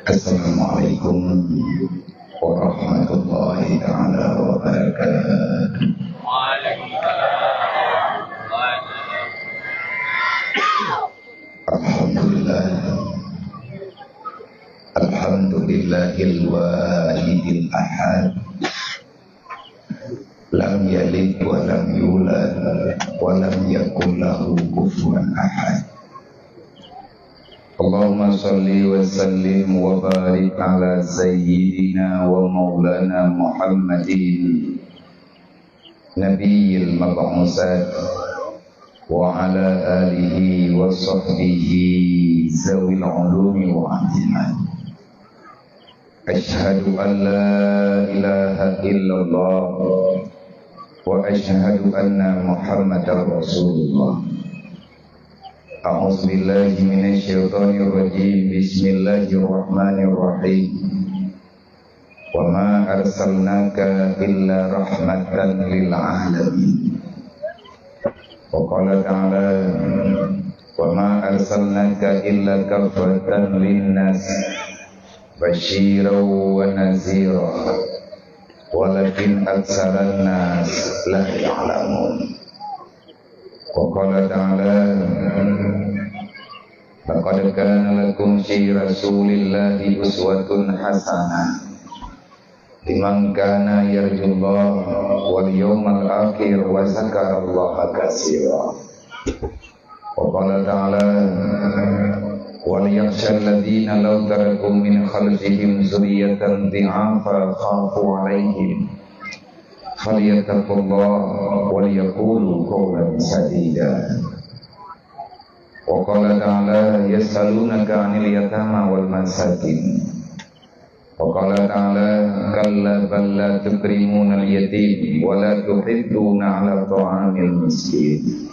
Assalamualaikum warahmatullahi taala wabarakatuh. Alhamdulillah, alhamdulillahil wahidil ahad, lam yalid wa lam yulad wa lam yakul lahu kufuwan ahad. Allahumma salli wa sallim wa barik ala sayyidina wa maulana Muhammadin nabiyil mab'usat wa ala alihi wa sahbihi zawil ulumi wa ahtiman. Ashhadu an la ilaha illallah wa ashhadu anna Muhammadar Rasulullah. A'udzu billahi minasyaitonir rajim. Bismillahirrahmanirrahim. Wa ma arsalnaka illa rahmatan lil alamin. Wa qala ta'ala wa ma arsalnaka illa kafatan linnas basyiran wa nazira walakin aktsaran nas la ya'lamun. Wa qala ta'ala laqad kana lakum fi rasulillahi uswatun hasanah liman kana yarjullaha wal yawmal akhir wa zakarallaha katsira. Wa qala ta'ala wal yakhshal ladzina law taraku min khalfihim dzurriyyatan dhi'afa khafu 'alaihim falyattaqullaha wal yaqulu qawlan sadida. Wa qala ta'ala yas'alunaka 'anil yatama wal masakin. Wa qala ta'ala kalla bal la tukrimuna al yatim wa la tuhidduna 'ala ta'amil miskin.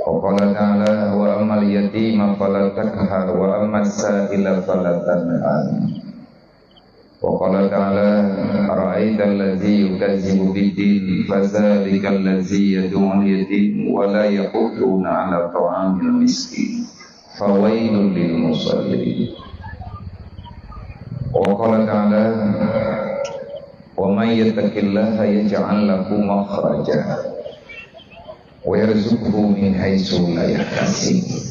Wa qala ta'ala wa ammal yatima fala takhar wa ammas sa'ila fala tanhar. Wa qala ta'ala ara'aital ladzi yukazzibu bid-din fadzalikal ladzi yad'ul yatim wa la yahuduna 'ala ta'amil miskin fawailul lil musallin. Wa qala ta'ala wa may yattaqillaha yaj'al lahu makhraja wa yarzuqhu min haitsu la yahtasib.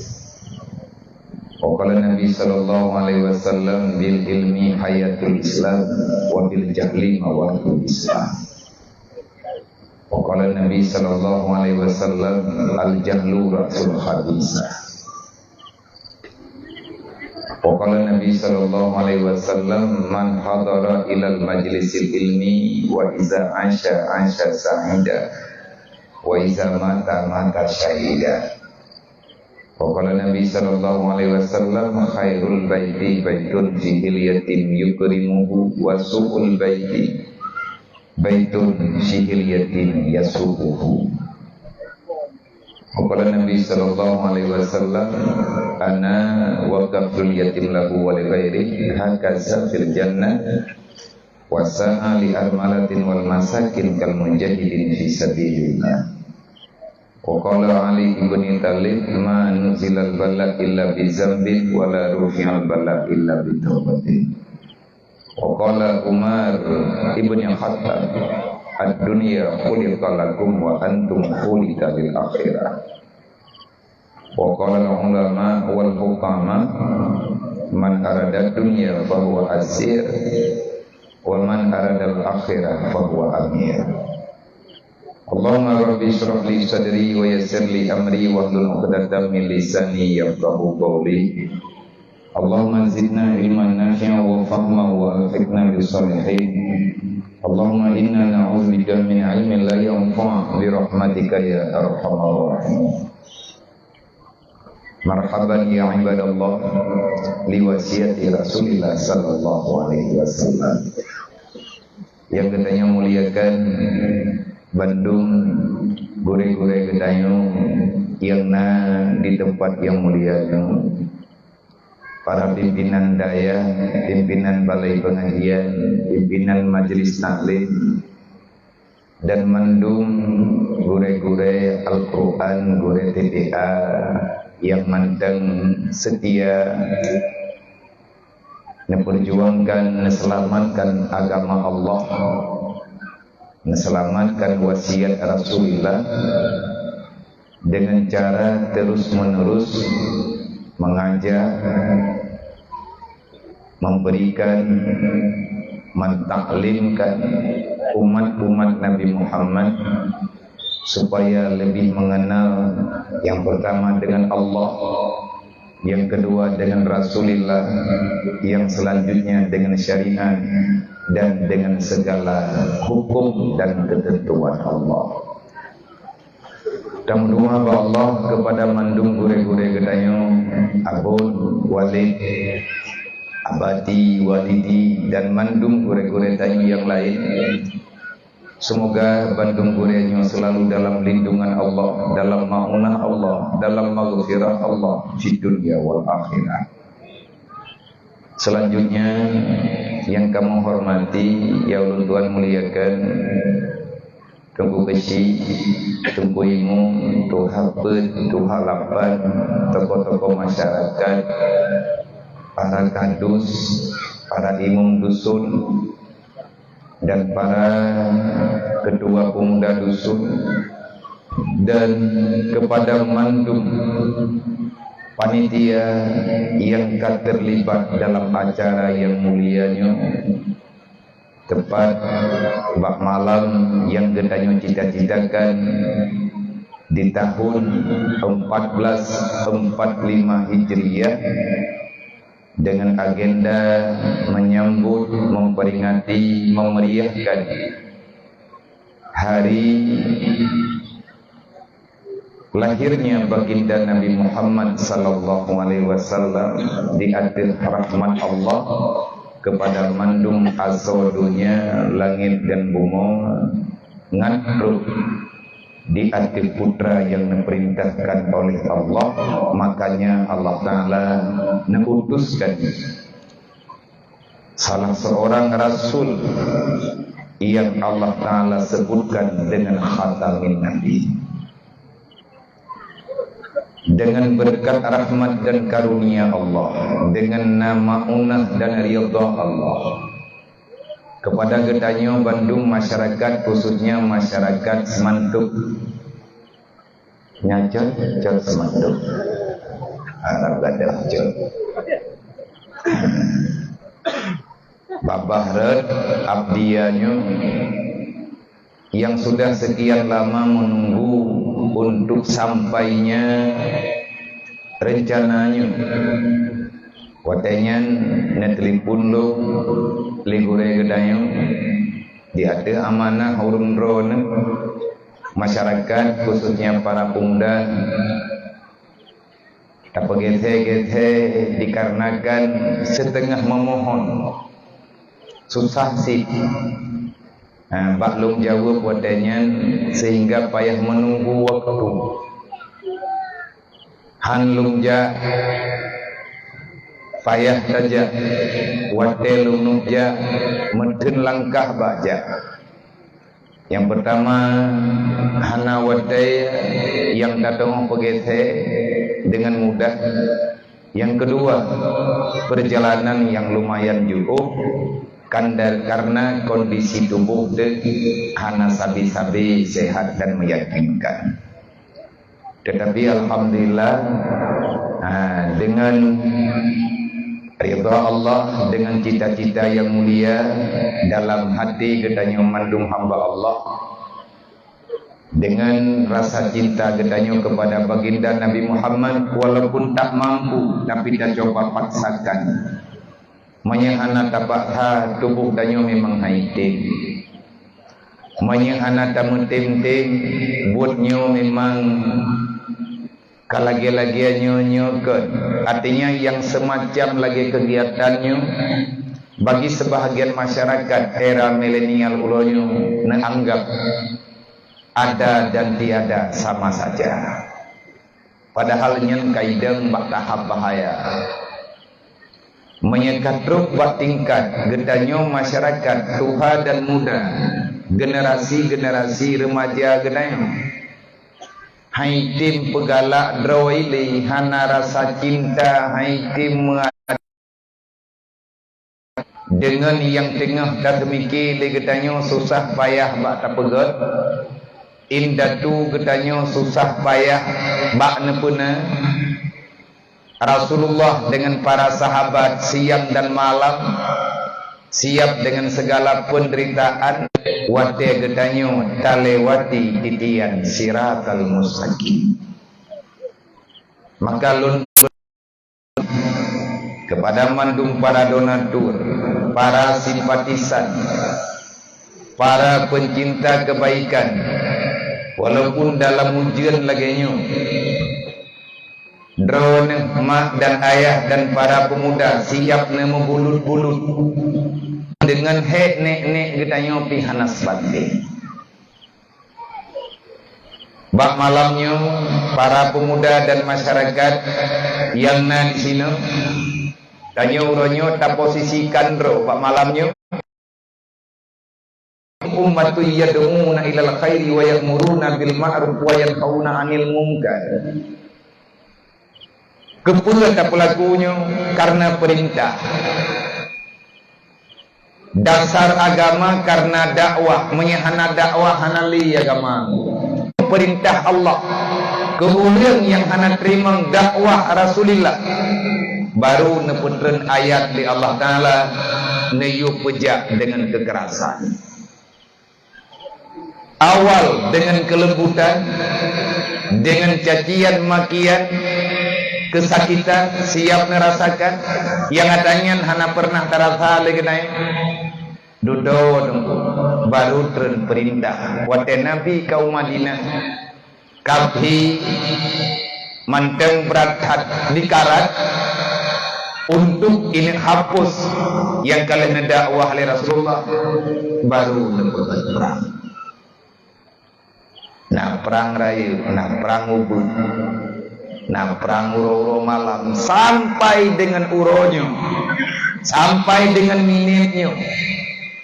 Wa qala Nabi sallallahu alaihi wasallam bil ilmi hayatul Islam wa bil jahli mawatul Islam. Wa qala Nabi sallallahu alaihi wasallam al jahlu ra'sul khabisah. Wa qala Nabi sallallahu alaihi wasallam man hadara ilal majlisil ilmi wa iza asha sa'ida wa iza mata syahida. Wa qala Nabi sallallahu alaihi wasallam khairul baiti baitun fihil yatim yukrimuhu wa su'ul baiti baitun fihil yatim yasuquhu. Wa qala Nabi sallallahu alaihi wasallam ana wa kaflul yatim lahu wa li ghairihi hakaza fil jannah wa sa'a li armalatin wal masakin kal mujahidin fi sabilillah. Wa qala Ali ibn Talib ma nuzilal bala illa bi zambin wa la rufi'al bala illa bi taubatin. Wa qala Umar ibn Khattab ad-dunya khuliqa lakum wa antum khuliqa lil akhirah. Wa qala ulama wal hukama man arada dunya fa huwa asir wa man arada al akhirah fa huwa amir. Allahumma rabbi shrah li sadri wa yassir li amri wahlul 'uqdatam min lisani yafqahu qawli. Allahumma zidna ilman nafi'an wa fahman wa alhiqna bis salihin. Allahumma inna na'udzubika min 'ilmin la yanfa' bi rahmatika ya arhamar rahimin. Marhaban ya ibadallah li wasiyati Rasulillah sallallahu alaihi wasallam. Yang katanya muliakan Bandung gure-gure gedayung yang di tempat yang mulia, para pimpinan daya, pimpinan balai pengajian, pimpinan majelis taklim, dan mendung gure-gure Al-Quran, gure TPA yang mandang setia Memperjuangkan, selamatkan agama Allah, selamatkan wasiat Rasulullah dengan cara terus menerus mengajak, memberikan, mentaklimkan umat-umat Nabi Muhammad supaya lebih mengenal yang pertama dengan Allah, yang kedua dengan Rasulullah, yang selanjutnya dengan syariat dan dengan segala hukum dan ketentuan Allah. Dan berdoa Allah kepada mandung gure-gure gedayo, abun, walid, abadi, walidi, dan mandung gure-gure tayo yang lain. Semoga Bandung Gurenyo selalu dalam lindungan Allah, dalam ma'unah Allah, dalam maghfirah Allah di dunia wal akhirah. Selanjutnya yang kamu hormati, ya Allah Tuhan muliakan, tunggu besi, tunggu imu, tuh hapet, tuh halapan, tokoh-tokoh masyarakat, para kadus, para imam dusun, dan para ketua pemuda dusun, dan kepada mandum panitia yang terlibat dalam acara yang mulianya, tepat bak malam yang gedanyo cita-citakan di tahun 1445 Hijriah, dengan agenda menyambut, memperingati, memeriahkan hari lahirnya baginda Nabi Muhammad sallallahu alaihi wasallam di akhir rahmat Allah kepada mandum asodunya langit dan bumi ngatruk di hati putra yang diperintahkan oleh Allah. Makanya Allah Ta'ala mengutuskan salah seorang Rasul yang Allah Ta'ala sebutkan dengan khatamin Nabi, dengan berkat rahmat dan karunia Allah, dengan nama unah dan ridha Allah kepada gedanyo Bandung, masyarakat khususnya masyarakat Semantuk, nyacot cot Semantuk, Arab gadah cot, Babah Red abdianyo yang sudah sekian lama menunggu untuk sampainya rencananya. Watenyan netelipun lo ligure gedayo di ada amanah urun drone masyarakat khususnya para pemuda tak gethe dikarenakan setengah memohon susah sih. Baklum jawab watenyan sehingga payah menunggu waktu. Hanlum ja payah saja wadelum nubja meden langkah baca. Yang pertama hana wadai yang datang pegete dengan mudah. Yang kedua perjalanan yang lumayan cukup karena kondisi tubuh hana sabi-sabi sehat dan meyakinkan. Tetapi alhamdulillah dengan ridha Allah, dengan cita-cita yang mulia dalam hati gedanyo mandung hamba Allah, dengan rasa cinta gedanyo kepada baginda Nabi Muhammad, walaupun tak mampu tapi dah coba paksakan. Menyehana tapak tubuh danyo memang haiting, menyehana tamutim-tim buatnyo memang kalagi-lagi nyokan. Artinya yang semacam lagi kegiatannya bagi sebahagian masyarakat era milenial ulonyo menganggap ada dan tiada sama saja. Padahal nyen kaidang bak tahap bahaya. Menyekatruk bak tingkat gedanyo masyarakat tua dan muda, generasi remaja gedanyo. Hai tim pegalak drawili hana rasa cinta, hai tim dengan yang tengah dah mikir le getanyo susah payah bak tapegot indatu getanyo susah payah bak nepuna. Rasulullah dengan para sahabat siang dan malam siap dengan segala penderitaan wate getanyo talewati titian siratal mustaqim. Maka lun kepada mandum para donatur, para simpatisan, para pencinta kebaikan, walaupun dalam ujian laginya, drone mak dan ayah dan para pemuda siap nemu bulut-bulut dengan hek nek getanyo pihanas batin. Bak malamnya para pemuda dan masyarakat yang na di sini tanya uronyo tak posisikan ro bak malamnya ummatu yad'una ilal khairi wa ya'muruna bil ma'ruf wa yanhauna 'anil munkar. Kepula tak pelakunya karena perintah. Dasar agama karena dakwah, menyahana dakwah hanali agama. Perintah Allah. Kemudian yang hana terima dakwah Rasulullah. Baru neputren ayat di Allah Ta'ala neyu pejak dengan kekerasan. Awal dengan kelembutan, dengan cacian makian, kesakitan siap merasakan yang katanya hana pernah terasa lagi naik duduk baru tren perintah wate Nabi kaum Madinah kabhi manteng berat dikarat untuk ini hapus yang kalian dakwah oleh Rasulullah baru lepas perang. Nah perang rayu, nah perang ubud, nah perang uro malam sampai dengan uronya, sampai dengan minitnya,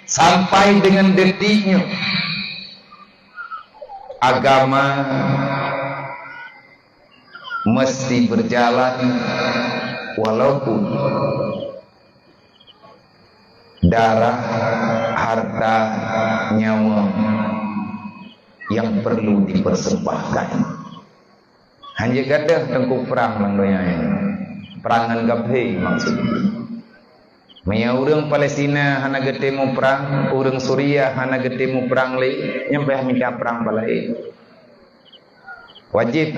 sampai dengan detiknya. Agama mesti berjalan walaupun darah, harta, nyawa yang perlu dipersembahkan. Hanya gadah tengku perang langdonya ini. Perangan gabhe maksudnya. Maya urang Palestina hana getemu perang, urang Suriah hana getemu perang le, nyampe mika perang balai. Wajib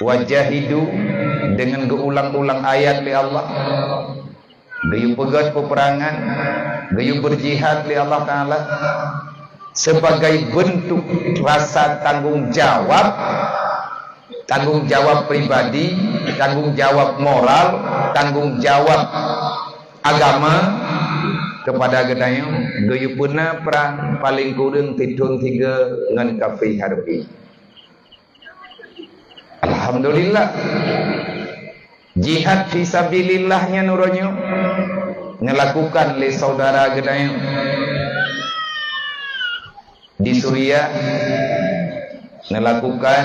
wajahidu dengan geulang-ulang ayat li Allah. Gayu pegat peperangan, gayu berjihad li Allah Ta'ala sebagai bentuk rasa tanggung jawab pribadi, tanggung jawab moral, tanggung jawab agama kepada gedayo gayupuna perang paling kurang tidung 3 ngan kafir harbi. Alhamdulillah jihad fisabilillahnya nuronyo ngelakukan le saudara gedayo di Suriah, melakukan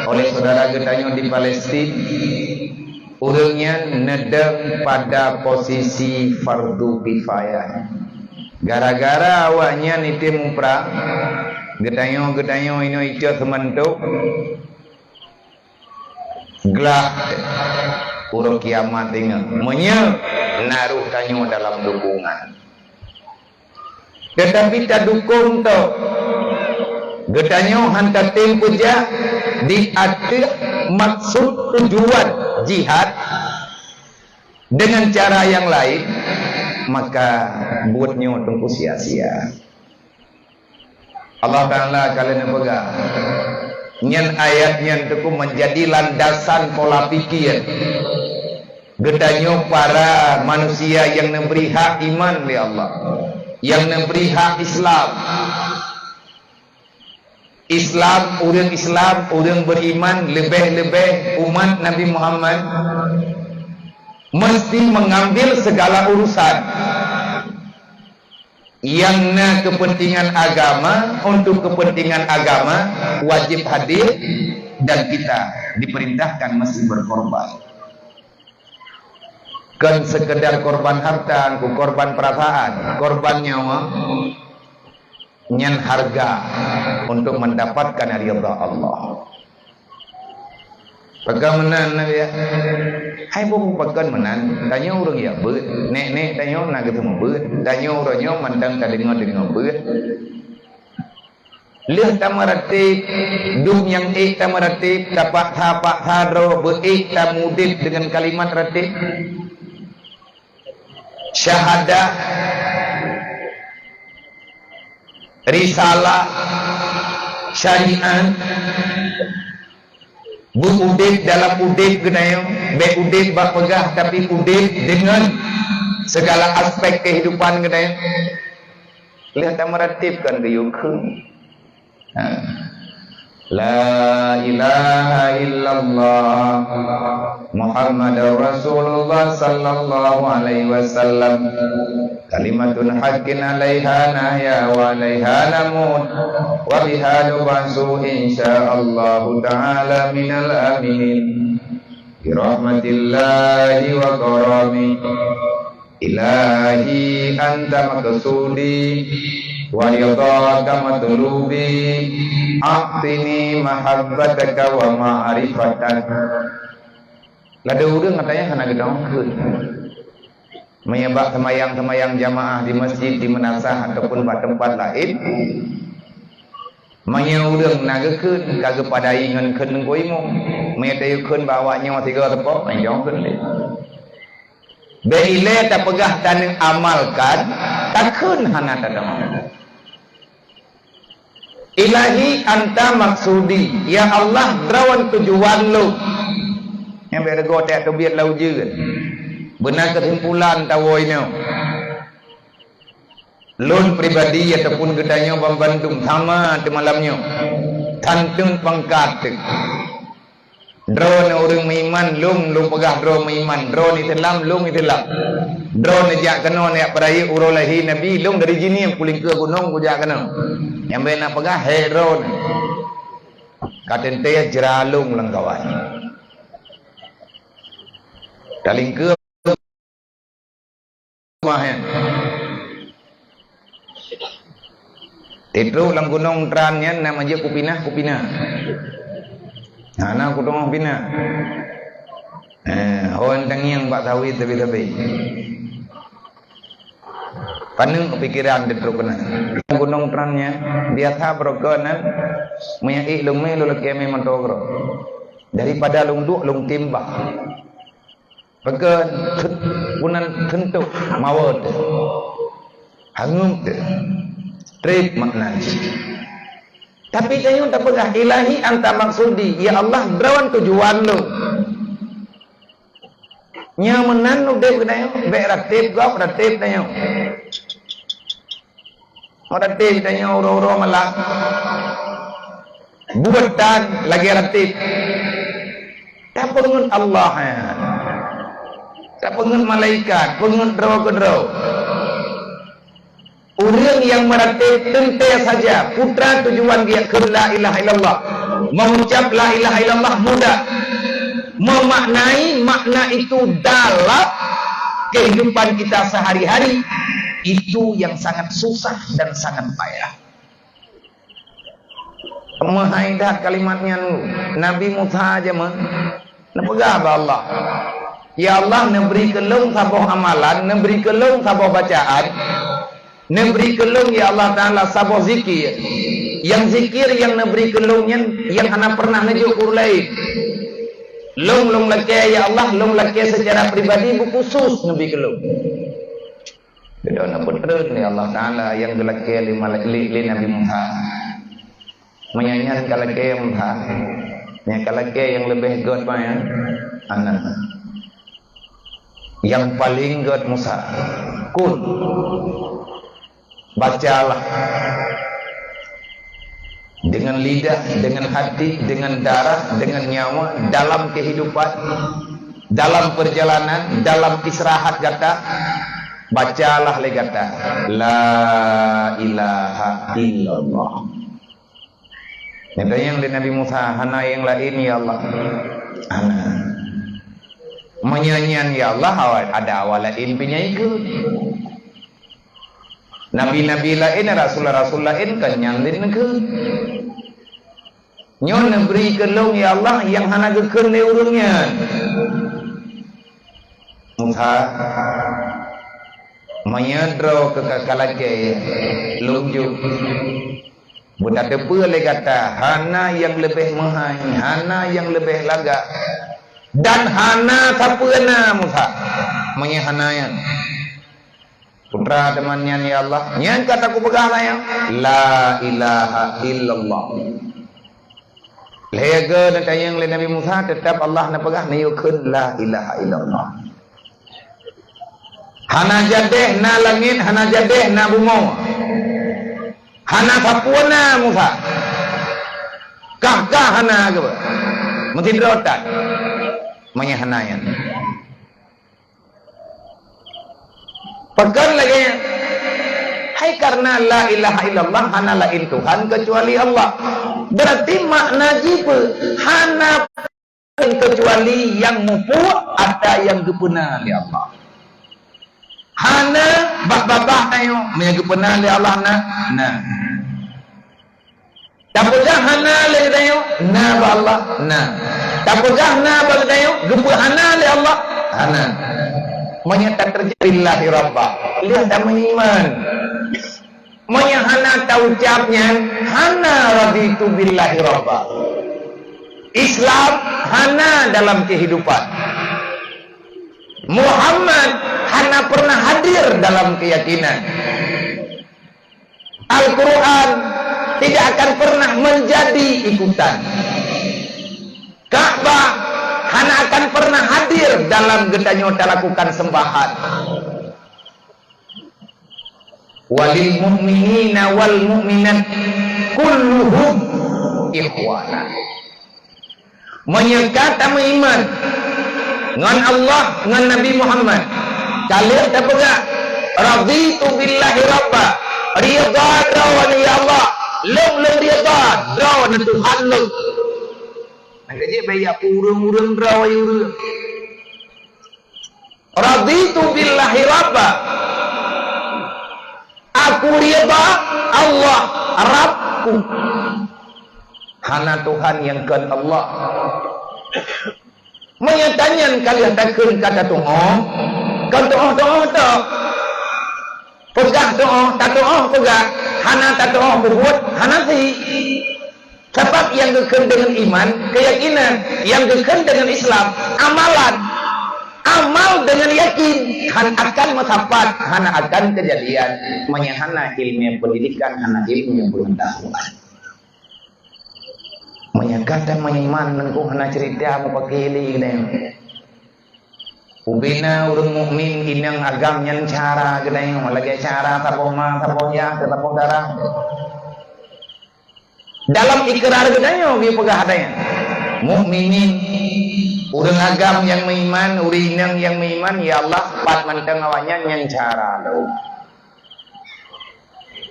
oleh saudara gedanyo di Palestina. Urangnya nedeng pada posisi fardu kifayah. Gara-gara awaknya nitim perang, gedanyo ini itu sementuk gelah urang kiamat ingat menye naruh tanyo dalam dukungan. Tetapi tak dukung tu getanyo hantar tim puja di akhir maksud tujuan jihad dengan cara yang lain, maka buatnya tunggu sia-sia. Allah Ta'ala kalian pegang nyen ayatnya itu menjadi landasan pola pikir getanyo para manusia yang memberi hak iman oleh Allah, yang memberi hak Islam, orang beriman lebih-lebih umat Nabi Muhammad mesti mengambil segala urusan yang kepentingan agama, untuk kepentingan agama wajib hadir dan kita diperintahkan mesti berkorban. Kan sekedar korban harta, ku korban perasaan, korban nyawa, nyen harga untuk mendapatkan ridha Allah. Pegang menan na ya. Hai pun pegang menan, tanya orang ya beut. Nek tanya nak ketemu beut. Tanya orangnya mandang tak dengar beut. Lihat tamaratib, dum yang tamaratib, tapak hadro beik tamudid dengan kalimat ratib. Syahadah, risalah, syariat, bu udib dalam udib genayo, be udib bak pegah tapi udib dengan segala aspek kehidupan genayo. Lihat tamaratib kan riyukun. La ilaha illallah Muhammadur Rasulullah sallallahu alaihi wasallam kalimatun haqqin 'alaiha nahya wa 'alaiha namut wa biha nub'atsu insyaallah ta'ala minal aminin bi rahmatillahi wa karami ilahi anta maqsudi wa ridhaka matlubi a'tini mahabbataka wa ma'rifatak. Lada urang katanya kana gedongkeun menyembah semayang jamaah di masjid, di menasah ataupun tempat lain manya urang nagekeun kage padai ngeunkeun koimo me tayeukeun bawa nyawa 3 tepok njongkeun deui beile ta pegah dan amalkan takeun hana tadang. Ilahi anta maksudi, ya Allah berawan tujuan lu. Yang bergo tak kebiat lau jeun. Benar kesimpulan tawoinyo. Lun pribadi ataupun gedanya Bandung sama di malamnya. Tantun pangkat. Drone orang meiman lung pegah drone meiman, drone Islam lung Islam. Drone jak kena nek peraya urolahi nabi lung dari jini yang puling ke gunung ku jak kena. Yang benak pegah heron. Katen teh jeralung lang kawan. Daling ke mahen. Itu lang gunung trannya nama je kupinah. Anak aku dong bina. Orang tangiang pak sawit tapi. Penuh pikiran di terukena. Gunung trannya biasa berokonan menyai lumi lu lagi memang togro. Daripada lung duk lung timbah. Pekan punan tentu mawad. Hangum trip makna. Tapi kayu tak pegah ilahi anta maksudi, ya Allah berawan tujuan lu. Nya menan lu dep kedayo, be ratib gap ratib dayo. Ratib dayo ro malak. Buatan lagi ratib. Tak pengen Allah ya. Tak pengen malaikat, pengen draw. Orang yang meratib tentu saja putra tujuan dia ke la ilaha illallah. Mengucap la ilaha illallah mudah. Memaknai makna itu dalam kehidupan kita sehari-hari itu yang sangat susah dan sangat payah. Mahaidah kalimatnya Nabi Musa aja mah. Nepegah Allah. Ya Allah memberi kelung saboh amalan, memberi kelung saboh bacaan. Neberi kelung ya Allah Ta'ala saboh zikir. Yang zikir yang neberi kelungnya yang anak pernah nejuk urlai. Lung laki ya Allah, lung laki secara pribadi bu khusus neberi kelung. Beda nak betul ni Allah Ta'ala yang laki li Nabi Musa. Menyanyikan laki yang Musa. Yang laki yang lebih god ya anak. Yang paling god Musa. Kun. Bacalah dengan lidah, dengan hati, dengan darah, dengan nyawa dalam kehidupan, dalam perjalanan, dalam istirahat kata. Bacalah le kata la ilaha illallah. Yang Nabi Musa hana yang lain ya Allah. Hana. menyanyian ya Allah ada awalain penyaikun. Nabi-nabi lain, rasul-rasul lain kenyandin ke. Nyon beri kelong ya Allah yang hana gekeun le urangnya. Musa menyedro ke kakalake lungju. Budak depa le kata hana yang lebih mahal, hana yang lebih laga. Dan hana sapeuna Musa. Menyahanayan. Putra temannya ya Allah. Nyan kataku begah layang. La ilaha illallah. Lega dan tayang le Nabi Musa tetap Allah na pegah niukeun la ilaha illallah. Hana jadeh na langit, hana jadeh na bumi. Hana sapuana Musa. Kah hana ke? Mesti berotak. Menyahanayan. Pegang lagi. Hai karena la ilaha illallah hana lain Tuhan kecuali Allah. Berarti makna jiwa hana kecuali yang mupu ada yang gepuna li Allah. Hana babah ayo menyegepuna li Allah nah. Tapujah hana li ayo na ba Allah nah. Tapujah na ba ayo gepu hana li Allah hana. Menyata terjadillahi rabbah. Lihat dan iman. Monya hana tahu ucapnya hana raditu billahi rabbah. Islam hana dalam kehidupan. Muhammad hana pernah hadir dalam keyakinan. Al-Quran tidak akan pernah menjadi ikutan. Ka'bah hana akan pernah hadir dalam gedanya lakukan sembahan. Walil mu'minina wal mu'minat kulluhum ikhwana. Menyangka iman dengan Allah, dengan Nabi Muhammad. Kalian tak pegang raditu billahi rabba. Rida rawan ya Allah. Long rida rawan Tuhan long. Makanya bayak urang-urang rawan urang. Raditu billahi rabba. Aku rida Allah Rabbku. Hana Tuhan yang kan Allah. Menyatanya kalian takkan kata Tuhan. Kan Tuhan tak. Pegah Tuhan, tak Tuhan pegah. Hana tak Tuhan berbuat, hana sih. Sebab yang gekern dengan iman, keyakinan. Yang gekern dengan Islam, amalan. Amal dengan yakin akan masapat, hana akan kejadian. Menyahana ilmu pendidikan, hana ilmu pengetahuan. Menyangkata menyiman nengku hana cerita mau pakai ini gini. Ubina urang mukmin inang agam yang cara gini, lagi cara tapong ya, tapong darah. Dalam ikrar gini yo bi pegah adanya. Mukminin urang agam yang meiman, urinang yang meiman ya Allah pat manteng awanya yang cara lo.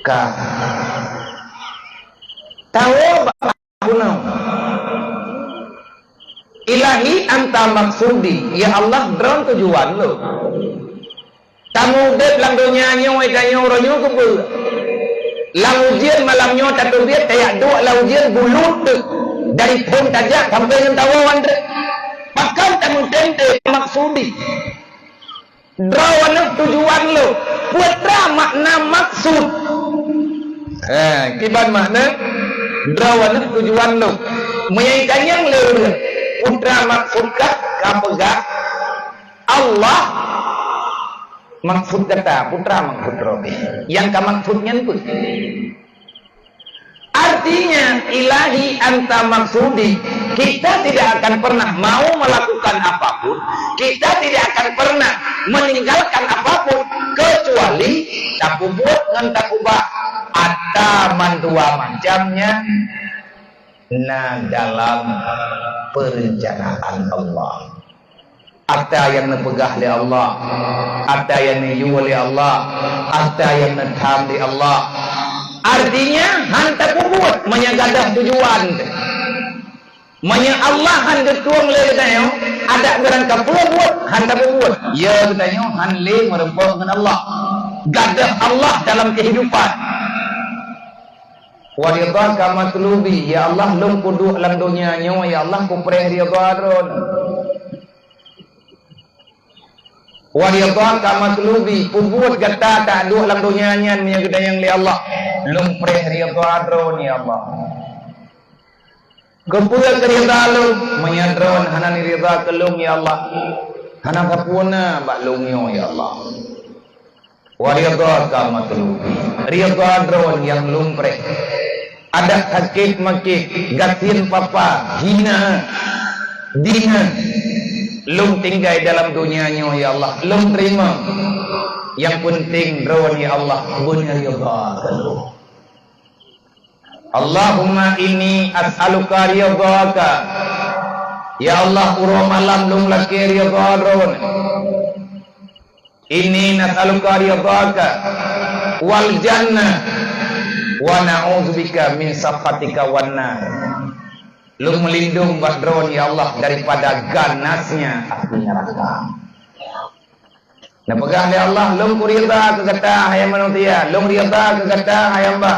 Ka tahu Punau. Ilahi anta maksudi, ya Allah drone tujuan lo. Tamu dep lang dunia nyo edanyo ronyo kubu. Lang ujian malam nyo tatu dia kayak dua lang ujian bulut dari pun tajak sampai yang tawawan dek. Bahkan tamu tente maksudi. Drawan tujuan lo. Putra makna maksud. Kiban makna drawan tujuan lo. Menyaikan yang lo. Putra maksudkah kapegah Allah maksud kata putra maksud robi. Yang maksudnya itu. Artinya ilahi anta maksudi. Kita tidak akan pernah mau melakukan apapun. Kita tidak akan pernah meninggalkan apapun kecuali tak buat dengan tak ubah. Ada mandua macamnya. Nah dalam perencanaan Allah. Ada yang nepegah oleh Allah, ada yang niyu oleh Allah, ada yang netam di Allah. Artinya hantar buat menyagadah tujuan. Menya Allah hantar tuang lele dayo, ada berangkat buat tak berbuat. Ya katanya hanle merempak dengan Allah. Gadah Allah dalam kehidupan. Wa ridha ka matlubi, ya Allah lum kudu dalam dunia nyo, ya Allah ku preh ridha ron. Wa ridha ka matlubi, pubuat gata tak dua dalam dunia nyan nya gedayang li Allah. Lum preh ridha ron ya Allah. Kepula kerida lu menyadron hanan ridha kelung ya Allah. Hanan kapuna bak lungyo ya Allah. Wa ridha ka matlubi, ridha dron yang lumpreh. Ada sakit makit, gatin papa, hina, dina. Lum tinggal dalam dunianya ya Allah. Lum terima. Yang penting dron ya Allah, punya ridha kelung. Allahumma inni as'aluka ridhaka. Ya Allah urang malam lung laki ridha ron. Inni nas'aluka ridhaka wal jannah wa na'udzubika min sakhatika wan nar. Lung melindung badron ya Allah daripada ganasnya api neraka. Nah pegang ya Allah lung ridha ke kata hayam manusia, lung ridha ke kata hayam ba.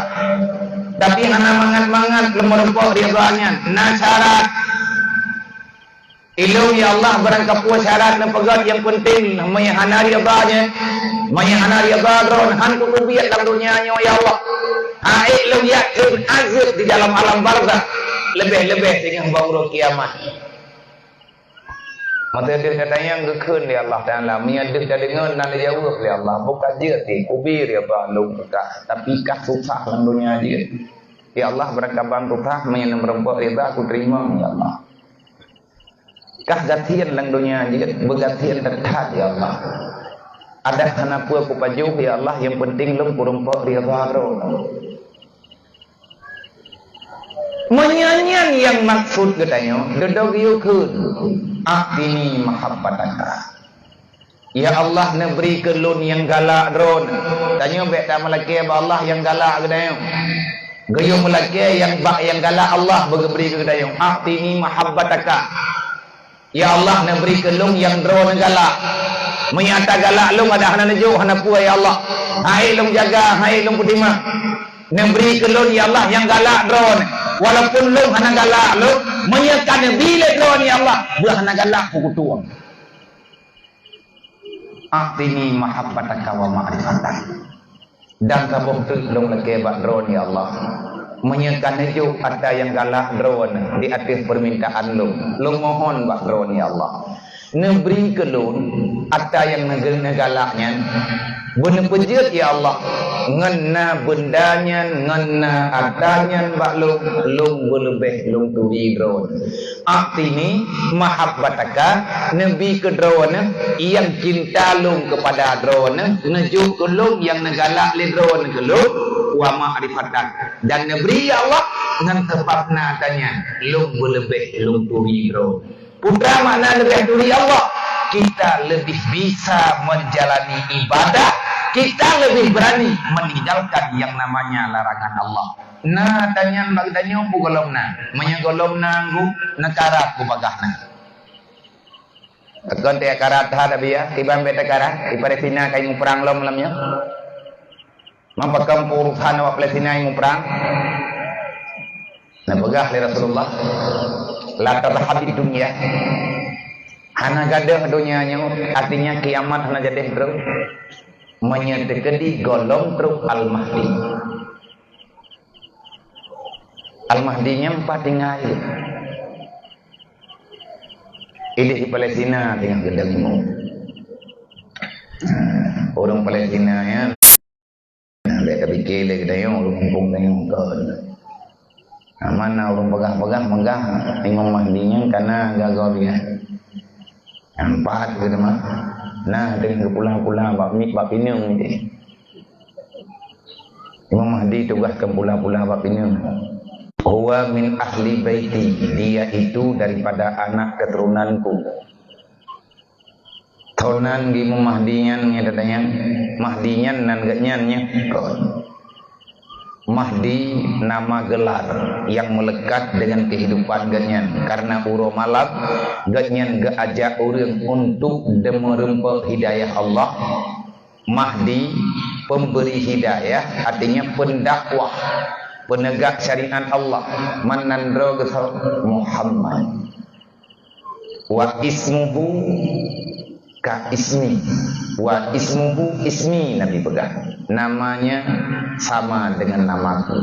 Tapi hana mangat-mangat lemurempok ridhanya. Nah syarat ilmu ya Allah barang puas syarat dan pegat yang penting maya hana ridhanya. Maya hana ridha dron han kubiat dalam dunianya ya Allah. Ha ilmu yakin azab di dalam alam barzakh lebih-lebih dengan baru kiamat. Mata dia katanya gekun ya Allah Taala miadik dah dengar nan dia jawab ya Allah bukan dia ti kubir ya Allah lu tapi kah susah dalam dunia dia. Ya Allah berkaban rupah menyenam rempok ridha aku terima ya Allah. Kah gatian dalam dunia dia begatian dekat ya Allah. Ada kenapa aku pajuh ya Allah yang penting lu rempok ridha ro. Menyanyian yang maksud katanya dedog yukun A'tini mahabbataka. Ya Allah neberi kelun yang galak dron. Tanya baik tak melaki Allah yang galak gedayung. Gayung melaki yang bak yang galak Allah beri ke gedayung. A'tini mahabbataka. Ya Allah neberi kelun yang dron galak. Menyata galak lung ada hana nejuk hana puai ya Allah. Hai lung jaga, hai lung kutima. Neberi kelun ya Allah yang galak dron. Walaupun lung hana galak lung menyekan bila dron ya Allah buah hana galak ku tuang. A'tini mahabbataka wa ma'rifataka. Dan kamu lung lagi bak dron ya Allah. Menyekan nejuk ada yang galak dron di atas permintaan lung. Lung mohon bak dron ya Allah. Neberi kelun ada yang negalaknya. Benar pejat ya Allah. Ngena bendanya, ngena adanya bak lung berlebih lung turi drone. Artinya mahabbataka nabi ke drone yang cinta lung kepada drone, nejuk ke lung yang negalak le drone ke lung wa ma'rifatan. Dan neberi ya Allah dengan tepatna adanya lung berlebih lung turi drone. Putra mana lebih turi Allah? Kita lebih bisa menjalani ibadah. Kita lebih berani meninggalkan yang namanya larangan Allah. Nah, tanya bagdanya pu golomna, menyagolomna ngu negara ku bagahna. Tekon te karat hada biya, tiban beta karat, ipare Palestina kai mu perang lom lamnya. Mampakam urusan wa Palestina mu perang. Nah, bagah li Rasulullah. La tadhhabi dunya. Hana gadah dunianya artinya kiamat hana jadi terus. Menyedekati golong truk Al-Mahdi. Al-Mahdinya 4 tinggal. Ini di Palestina tinggal gedangmu. Orang Palestina ya. Mereka bikin lagi dayung, orang kumpung dayung kan. Mana orang pegang-pegang megah Imam Mahdinya karena gagal dia. 4 gitu mah. Nah, dengan pulang-pulang bab pinung ni. Imam Mahdi tugaskan pulang-pulang bab pinung. Huwa min ahli baiti, dia itu daripada anak keturunanku. Turunan di Imam Mahdinya nya datanya, Mahdinya nan gatnya nya. Mahdi nama gelar yang melekat dengan kehidupan ganyan, karena uro malam ganyan geajak orang untuk demerempa hidayah Allah. Mahdi pemberi hidayah, artinya pendakwah, penegak syariat Allah. Manandro Muhammad wa ismuhu ka ismi wa ismuhu ismi, Nabi pegang namanya sama dengan namaku.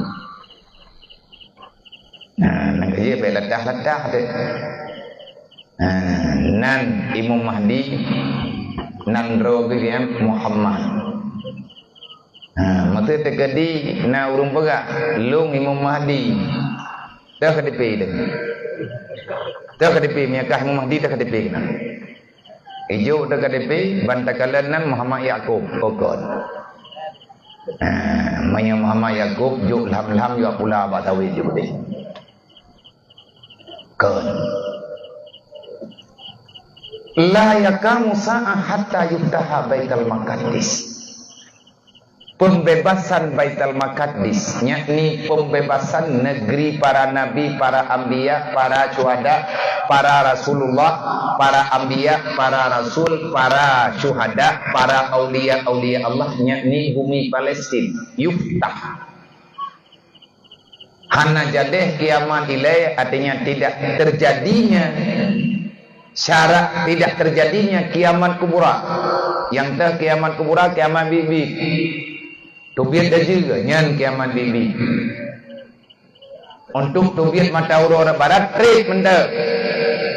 Nah, nak dia ledah deh. Nan Imam Mahdi nan Robiam Muhammad. Mata terkadi na urung pegak long Imam Mahdi. Dah kadipi dah. Dah kadipi miakah Imam Mahdi dah kadipi kena. Ijo dah kadipi bantakalan nan Muhammad Yaqub pokon. Maya Muhammad Yaqub juk lam juga pula batawi juk deh. Kon. La yakamu sa'ah hatta yuftaha Baitul Maqdis. Pembebasan Baitul Maqdis, yakni pembebasan negeri para nabi, para anbiya, para syuhada, para rasulullah, para anbiya, para rasul, para syuhada, para aulia Allah, yakni bumi Palestin yuftah. Hana jadeh kiamat ilai, artinya tidak terjadinya syarat, tidak terjadinya kiamat kubura. Yang teh kiamat kubura, kiamat bibi. Tubiat dah juga nyan kiamat bibi. Untuk tubiat mata aurora barat trip benda.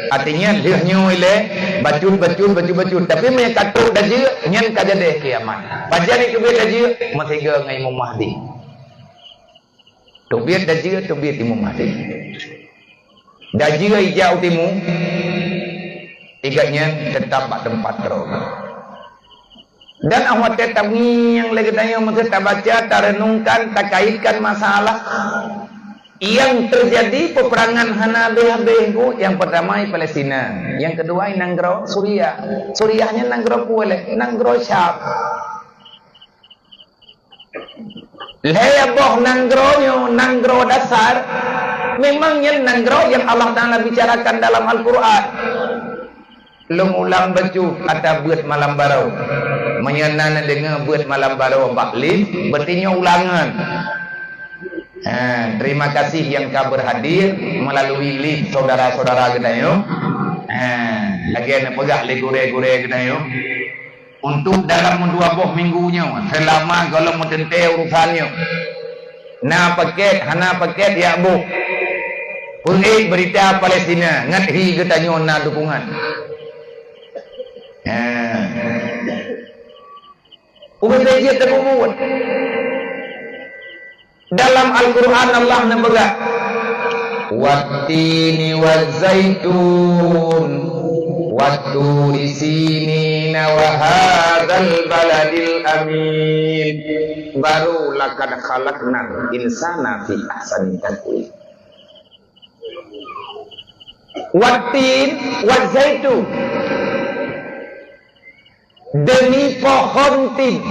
Artinya dia nyuile bacun. Tapi mereka katuk dah juga nyan kajadeh kiamat. Pajan itu tubiat dah juga masih ke ngai Imam Mahdi. Tubiat dah juga tubiat Imam Mahdi. Dah juga hijau timu. Iganya tetap pada tempat terus. Dan awak tetap ni yang lagi tanya mesti tak baca, tak renungkan, tak kaitkan masalah yang terjadi peperangan Hanabi yang pertama di Palestina, yang kedua di Nanggro Suriah. Suriahnya Nanggro boleh, Nanggro Syam. Leyaboh Nanggro dasar, memangnya Nanggro yang Allah Taala bicarakan dalam Al-Quran. Ulang baju atau buat malam barau menyenana dengan buat malam barau baklin bertinya ulangan. Terima kasih yang kau berhadir melalui link saudara-saudara kita yo. Lagi nak pegak le gure kita yo. Untuk dalam 2 minggunya selama kalau mentente urusannya. Hana paket ya bu. Pengik berita Palestina ngathi kita nyona dukungan. Ubedaya terbuat. Dalam Al-Quran Allah nampak wattini wazzaitun watturi sinina wa hadzal baladil amin. Baru laqad khalaqnal insana fi ahsani taqwim. Wattin wazzaitun, demi pohon tin,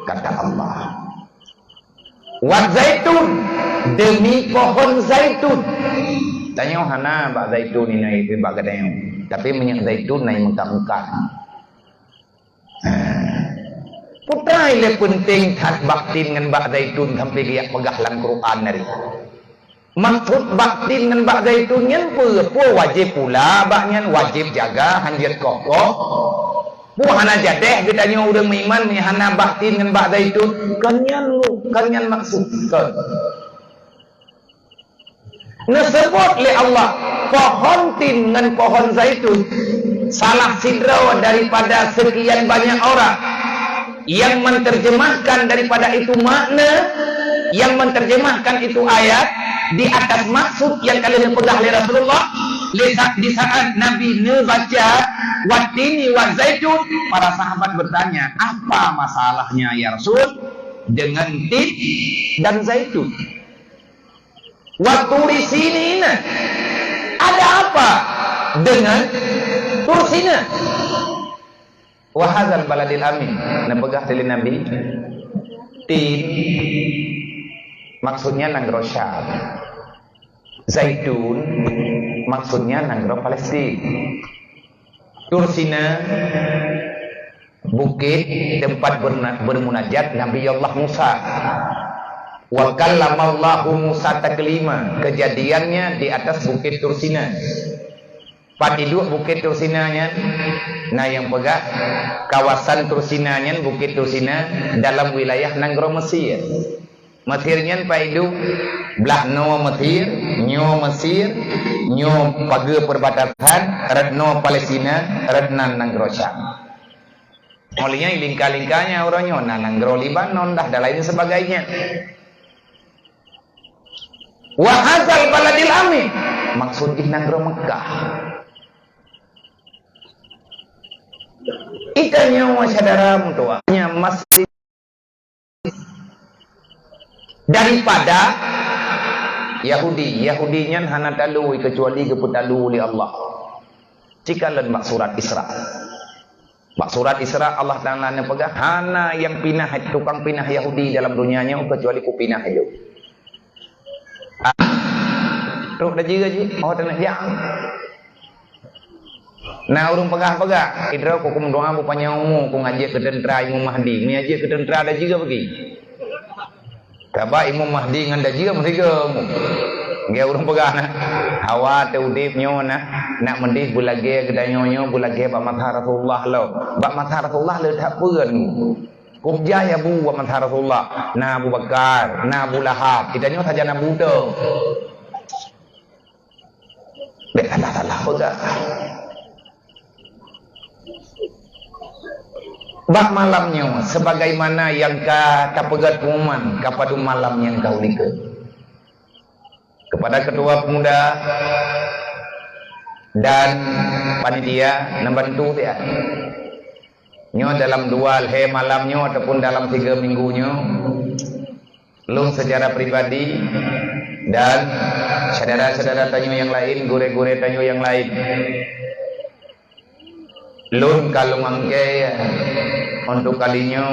kata Allah. Wat zaitun, demi pohon zaitun. Tanya hana bak zaitun ini bak kadang, tapi minyak zaitun naik muka-muka. Putra ile penting tak baktin dengan bak zaitun sampai dia pegah dalam Quran dari. Maksud baktin dengan bak zaitun yang wajib pula, baknya wajib jaga hanjat kokoh. Buhana jadeh ditanya orang iman ni hana baktin dengan bak zaitun kanyan maksudkan. Nasebut oleh Allah pohon tin dengan pohon zaitun salah sidra daripada sekian banyak orang yang menerjemahkan daripada itu makna, yang menerjemahkan itu ayat di atas maksud yang kalian pegang oleh Rasulullah. Di saat Nabi membaca wattini wa zaitun, para sahabat bertanya, apa masalahnya ya Rasul dengan tin dan zaitun? Watturi sinina, ada apa dengan tursina? Wa hadzal baladil amin. Nah pegah dari Nabi tin maksudnya nanggro Syam. Zaitun maksudnya nanggro Palestina. Tursina bukit tempat bermunajat Nabi Allah Musa. Wa kallamallahu Musa taklima. Kejadiannya di atas bukit Tursina. Patiduk bukit Tursinanya. Nah yang pegak kawasan Tursinanya, bukit Tursina dalam wilayah nanggro Mesir. Mesirnya paidu belah no Mesir, nyo Mesir, nyo paga perbatasan, redno Palestina, rednan nanggro Syam. Olinya lingka-lingkanya orangnya, nah nanggro Libanon dah dan lain sebagainya. Wa hadzal baladil amin, maksud nanggro Mekah. Ikannya saudara mutuanya masih daripada Yahudinya hana talui kecuali keputalu oleh Allah. Jika len bak surat Isra. Bak surat Isra Allah Ta'ala ne pegang hana yang pinah tukang pinah Yahudi dalam dunianya kecuali ku pinah itu. Ruk dah juga ji, oh tak nak jang. Nah urung pegah-pegah, idra ku doa bu panyamu ku ngajak ke tentera Imam Mahdi. Ni aja ke tentera dah juga pergi. Kaba Imam Mahdi ngan dah juga mereka. Dia urung pegah nah. Hawa te udip nyo nah nak mendih bulage kedanyonyo bulage ba matha Rasulullah lo. Ba matha Rasulullah le tak peun. Ku jaya bu ba matha Rasulullah. Na Abu Bakar, na Abu Lahab, kita nyo saja na buta. Dek Allah pegah. Bah malamnya sebagaimana yang kata pegat pengumuman kepada malam yang kau lika kepada ketua pemuda dan panitia membantu dia nyo dalam dua he malamnya ataupun dalam 3 minggunya lung secara pribadi dan saudara-saudara tanyo yang lain gure-gure tanyo yang lain lun kalau mangke untuk kalinya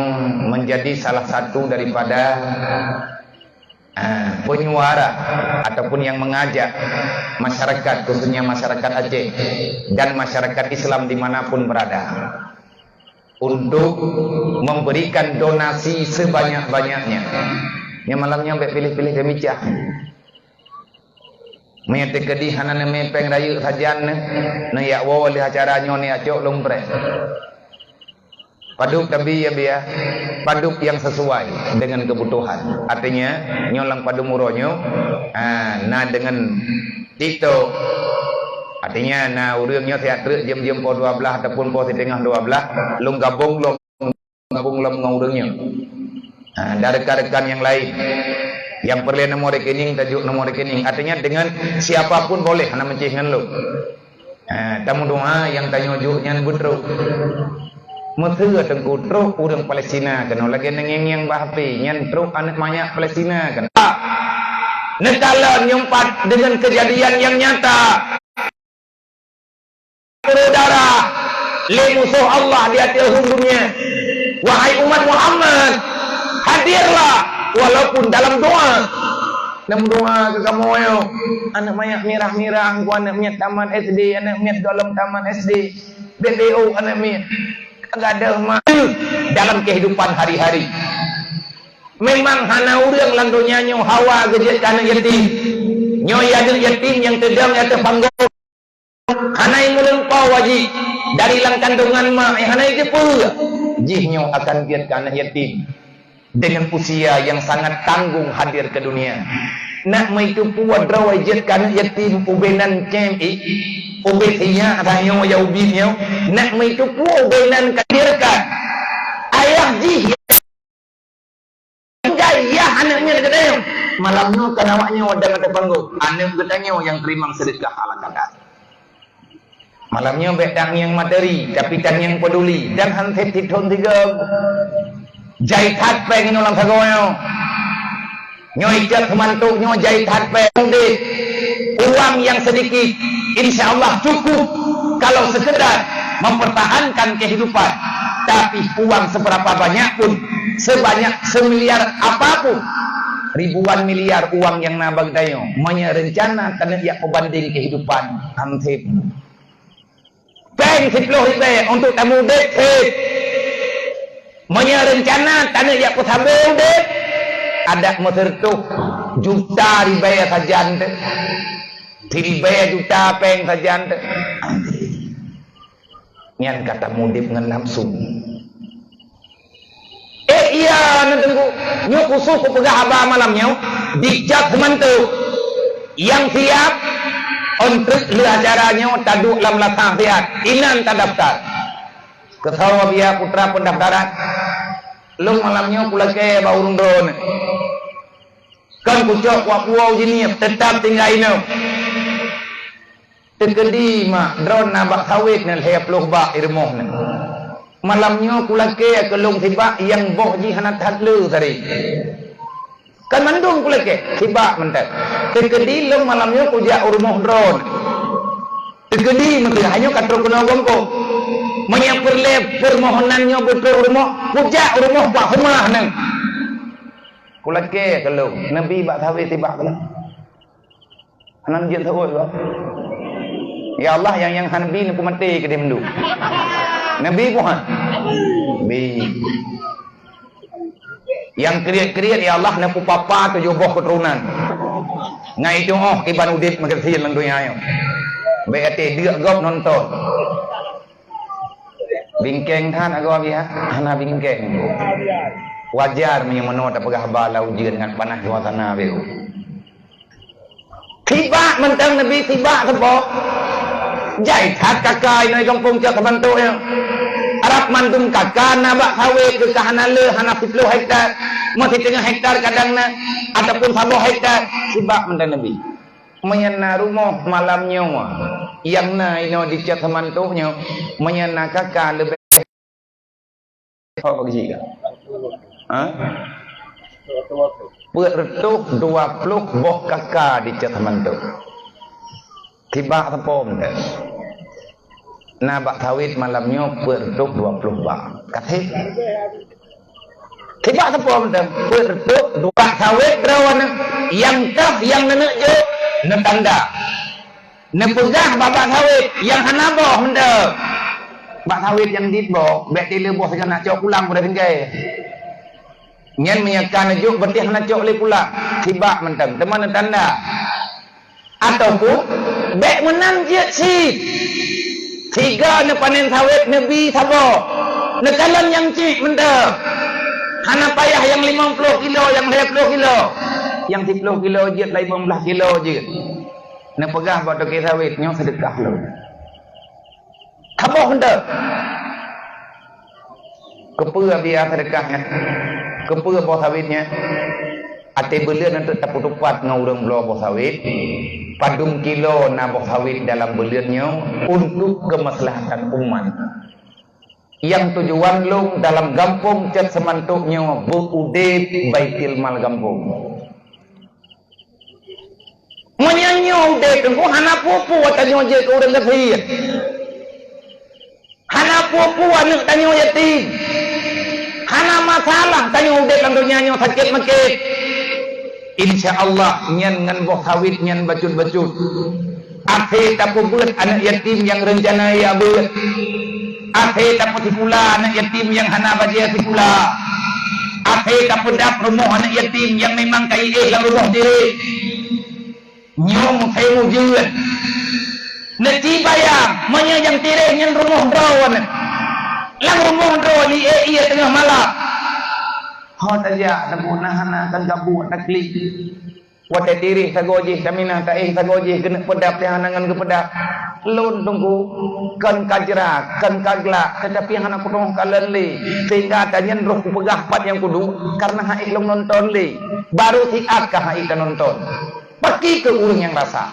menjadi salah satu daripada penyuara ataupun yang mengajak masyarakat khususnya masyarakat Aceh dan masyarakat Islam dimanapun berada untuk memberikan donasi sebanyak-banyaknya. Yang malamnya sampai pilih-pilih demicah. Mete kedi hanane mepeng rayu sajan ne ya wo li acara nyone acok lombre. Paduk tapi ya biar paduk yang sesuai dengan kebutuhan. Artinya nyolang padu muronyo nah dengan tito artinya nah urangnya teater jam-jam po 12 ataupun po setengah 12 lung gabung ngurangnya. Dari rekan-rekan yang lain yang perlu nomor rekening tajuk nomor rekening artinya dengan siapapun boleh ana mencingan lu. Tamu doa yang tanya juknya butro. Metheu tengku truk urang Palestina kena lagi nengeng bahpi nyen truk anak banyak Palestina kan. Negara nyempat dengan kejadian yang nyata. Saudara, li musuh Allah di hati dunia. Wahai umat Muhammad, hadirlah walaupun dalam doa. Dalam doa ke kamu yo. Anak banyak mirah-mirah, ku anak miat taman SD, anak miat dalam taman SD. BBO anak miat agak ada dalam kehidupan hari-hari. Memang hana urang lang dunia nyo hawa gejek kana yatim. Nyo yadul yatim yang tedang atau panggol. Hana yang melampau waji dari lang kandungan mak hana itu pula. Jih nyo akan biar kana yatim dengan usia yang sangat tanggung hadir ke dunia. Nak mai tu puat rawai jet kana yatim ubenan kemi. Ubetinya rayo ya ubinyo nak mai tu pu ubenan kadirkan. Ayah jih gaya anaknya gedayong malamnya kan awaknya wadang ada panggung anak gedangnya yang terima sedekah ala kakak malamnya bedang yang materi tapi kan yang peduli dan hantet titon tiga jahit hat peng ulang sagoyo nyoy ikat kemantuk nyoy jahit hat peng di uang yang sedikit insya Allah cukup kalau sekedar mempertahankan kehidupan. Tapi uang seberapa banyak pun, sebanyak semiliar apapun, ribuan miliar uang yang nabag tayo. Manya rencana tanah ia pembanding kehidupan antip. Peng 10 ribu untuk tamu dek. Manya rencana tanah ia pesabel dek. Ada motor tuh juta ribu saja ante. Ribu juta peng saja ante. Nyan kata mudip ngan langsung. Iya nanti nyuku suku pegah abah malamnya dijak semantu yang siap untuk acaranya taduk lam latang siap inan tak daftar kesawa biar putra pendaftaran lu malamnya pula ke baurung drone kan kucok wapuau jini tetap tinggal ini terkedi mak drone nabak sawit nal hep loh bak irmoh malamnya pula ke kelung tiba yang boh jihanat hadlu tadi kan mandung pula ke tiba mentek terkedi lung malamnya kujak urmoh drone terkedi menteri hanya katro kena gompo menyapur lep permohonannya betul urmoh kujak urmoh pak humah neng pula ke kelung nabi bak tawi tiba kelung anan jin tahu ya Allah yang hanbi ni kumati ke dia mendu Nabi Muhammad Nabi yang kriat-kriat ya Allah na pupapa 7 boh keturunan ngai itu kiban udit makin lang dunia ayo berarti dia gop nonton bingkeng than agak ya hana bingkeng wajar menyemono tak pegah bala ujian dengan panah suasana beu tiba mentang Nabi tiba sebab jai hat kakai noi kampung cak kebantu ya Arab mandum kakak nabak sawit ke kahana le hana 10 hektar masih tengah hektar kadangna ataupun 10 hektar sibak mendan Nabi menyana rumah malamnya yang na ino dicak kemantunya menyana kakak lebih apa bagi Bertuh 20 boh kakak dicak kemantu tiba tepom deh. Nah bak sawit malamnya bertuh 20 bak. Kasih. Tiba tepom deh. Bertuh 2 sawit rawan yang kah yang nenek je netanda. Nepegah babak sawit yang hanaboh mendem. Bak sawit yang ditboh, bek tile boh segala nak cok pulang pada tinggai. Nyen menyakan juk berarti hana cok le pulang. Tiba mendem teman netanda. Ataupun bek menang je si 3 ne panen sawit nabi sabo ne kalan yang cik mendem hana payah yang 50 kilo yang 20 kilo yang 10 kilo je 15 kilo je ne pegah buat ke sawit nyo sedekah lo kaboh mendem kepua biar sedekahnya kepua bawa sawitnya ate belian untuk taputupat ngaurang belah bawa sawit padum kilo na bawa sawit dalam beliannya untuk kemaslahatan umat yang tujuan long dalam gampung cat semantuknya berudip baitil mal gampung menyanyi udip tengku hana pupu tanyo je ke orang kafir hana pupu anak tanyo yatim hana masalah tanyo udip lang dunia sakit makit insya Allah nyan ngan boh sawit nyan bacut-bacut akhe tapu buat anak yatim yang rencana ya buat akhe tapu tipula anak yatim yang hana bajia tipula akhe tapu dap rumah anak yatim yang memang kai lang rumah diri nyong saya mujud nanti bayang manya yang tire nyan rumah drawan lang rumah drawan iya tengah malam hot aja nabunahan akan gabut taklik wate diri sagoji kamina taih sagoji kena pedap hanangan ke pedap lon tunggu kan kajra kan kagla tetapi hana kudung kalen li sehingga tanyan roh pegah pat yang kudu karena haik long nonton li baru siat ka haik nonton pergi ke urang yang rasa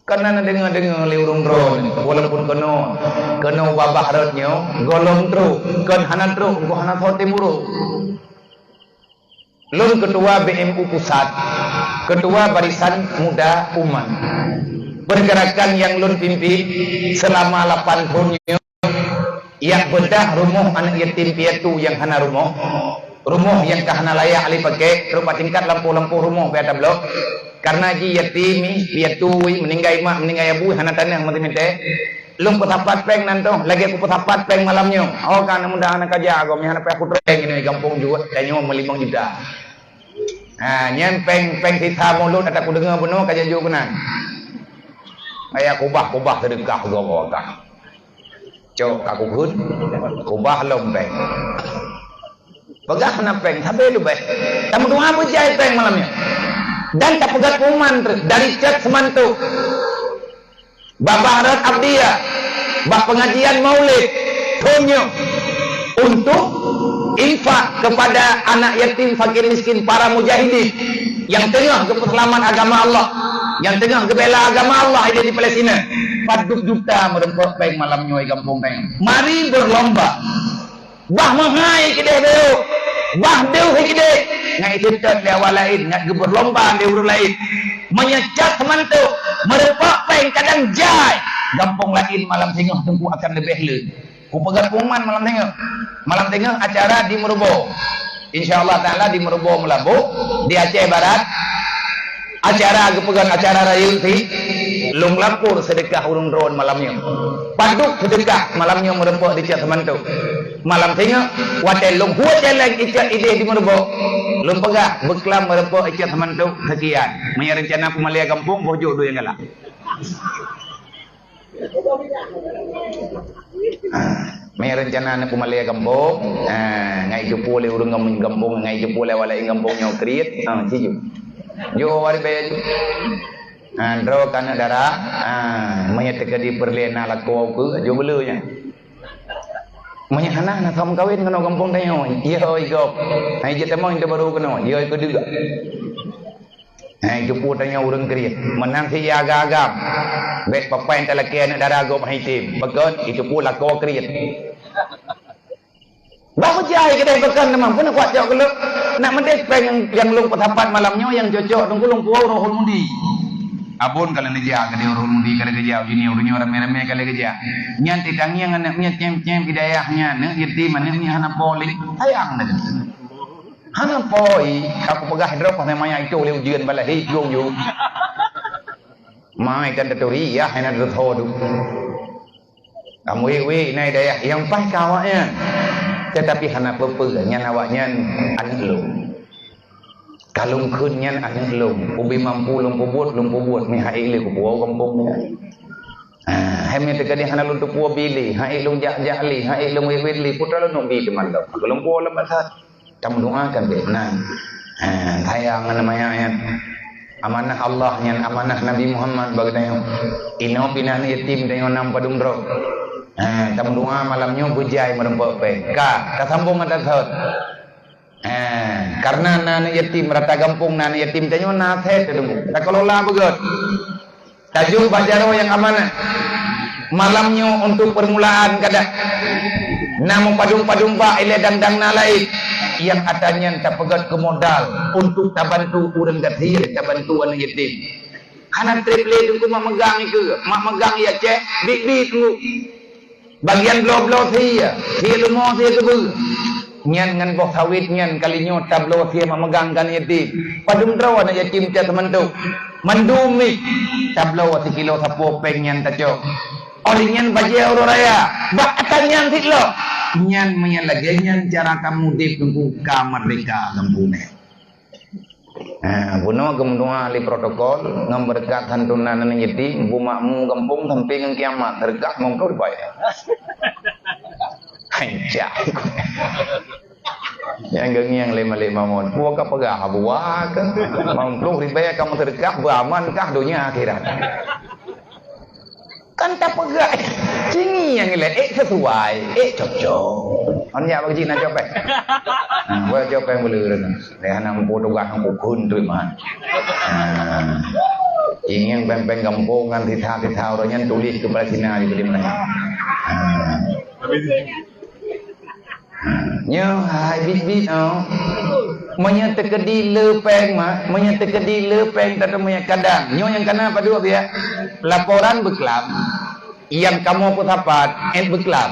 karena dengar liurung drone walaupun kena wabah rotnya golong tru kan hana tru ko hana thote muru lun ketua BMU pusat ketua barisan muda umat pergerakan yang lun pimpin selama 8 tahun yang bedah rumah anak yatim piatu yang hana rumah rumah yang kahana layak ali pakai rupa tingkat lampu-lampu rumah biar blok karena ji yatimi piatui meninggal mak meninggal ibu hana tanah mati mete lum petapat peng nanto lagi aku petapat peng malamnya oh kan mudah anak aja aku hana pe aku treng ini kampung juga tanya mau 5 juta nyen peng sisa mulut ada aku dengar benar kaja juga benar ayah kubah sedekah gua bawa cok aku kun kubah lom peng pegang na peng sabi lu baik kamu doa bujai peng malamnya dan tak pegat kuman dari cat semantu babarat abdiya bak pengajian maulid punyo untuk infak kepada anak yatim fakir miskin para mujahidin yang tengah keselamatan agama Allah yang tengah kebela agama Allah ada di Palestina 40 juta merempok peng malamnya di kampung peng mari berlomba bah mengai kedeh deu bah deu kedeh ngai cinta dia walain ngai berlomba dia urus lain menyecat semantu merempok peng kadang jai kampung lain malam tengah tengku akan lebih le ku pegat kuman malam tengah acara di Merubo insyaallah taala di Merubo Melabu di Aceh Barat acara kepegang acara raya ti lung lampur sedekah urung drone malamnya paduk sedekah malamnya merempok di cat semantu malam tengah watel lung huat jalan icat ide di Merubo lung pegah beklam merempok icat semantu sekian punya rencana pemalia kampung bojo do yang galak may rencana na pumalia kampung ngai jupu le urung kampung ngai jupu le wala kampung nyo kriet siju jo wari be andro kana dara mayat tekadi perlena lako ku jo belu nya mayat hana na kam kawin kono kampung tayo iya oi gop ai jete mo inte baru kono iya ko juga jupu tanya urang kriet menang si agak-agak bet papain talakian dara gop haitim bagon itu pula ko kriet bahu jai kedai bekan memang pun kuat jauh keluk nak mendes peng yang lung petapat malamnya yang cocok tunggu lung puau rohul mundi abun kalau neja kada rohul mundi kada kerja ini urunyo rame-rame kada kerja nyanti tangiang anaknya cem-cem hidayahnya ne yatim anaknya hana poli sayang dah hana poi aku pegah drop namanya itu oleh ujian balahi yo mai kan teori ya hana terthodu kamu we nai daya yang pas kawaknya tetapi hana pepeganya awaknya anak lu kalung kunnya anak lu ubi mampu lum pubut mi hai le ku puau kampungnya hemme tekadi hana lu tu puau bili hai lung jak-jakli hai lung wewili putra lu nombi teman dah belum puau lepas kamu doakan benar sayang namanya amanah Allah yang amanah Nabi Muhammad bagi tayo ino pinan yatim tayo nam padumro kamu doa malamnya bujai merempok pe ka sambung ada thot karena nana yatim rata kampung nana yatim tayo na thet dulu tak kelola begot tajuk bajaro yang amanah malamnya untuk permulaan kada namu padung-padung ba ile dang-dang nalai yang katanya tak pegat ke modal untuk tak bantu urang gathir tak bantu anak yatim anak triple tunggu mak megang ke mak megang ya cek big tunggu bagian blow dia lumo dia tu nyan ngan bok sawit nyan kalinyo tablo dia mak megang kan yatim padum draw anak yatim cek teman tu mandumi tablo 1 kilo sapo peng nyan taco olinyan bajai oro raya bak atanyan tiklo nyan menyalagi nyan cara kamu dip tunggu kamerdeka kampungnya buno gemdoa li protokol ngamberkat santunan nang yeti bumakmu kampung sampai nang kiamat tergak mongko dibayar hancah yang gengiang lima-lima mon buka pegah buah kan mongko dibayar kamu tergak beraman kah dunia akhirat kan tak pegak cingi yang nilai sesuai cocok hanya bagi nak coba buat coba yang boleh dengan nang potogan nang pukun tu mah ingin pempeng kampung kan titah orangnya tulis ke Palestina di mana nyo hai bit menyetekedi lepeng mah menyetekedi lepeng tak punya kadang nyo yang kana apa dua dia laporan beklam yang kamu putapat beklam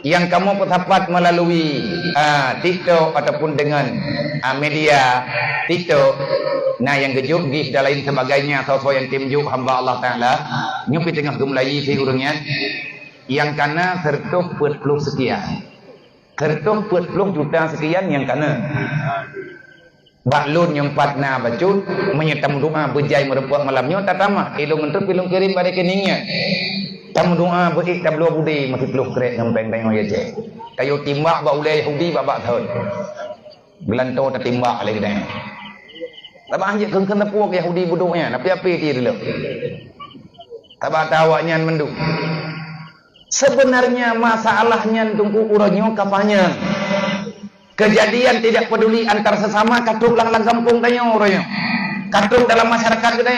yang kamu dapat melalui TikTok ataupun dengan media TikTok, nah yang gejuk gih dan lain sebagainya, atau yang timjuk hamba Allah Ta'ala nyupi tengah gumlayi si urungnya yang kana tertuk 40 sekian, tertuk 40 juta sekian yang kana baklun yang patna bacut menyetam doa berjaya merepuat malamnya tatama ilung untuk ilung kirim pada keningnya tamu doa berik tablo budi masih peluk kerek ngempeng tengok ya cek kayu timbak bak ulai Yahudi babak tahun gelanto tertimbak lagi dah tabak anjek kengkeng tepuak Yahudi buduknya tapi apa dia dulu tabak tawaknya mendu sebenarnya masalahnya tunggu urannya kapanya kejadian tidak peduli antar sesama katung lang kampung tanya orangnya katung dalam masyarakat kita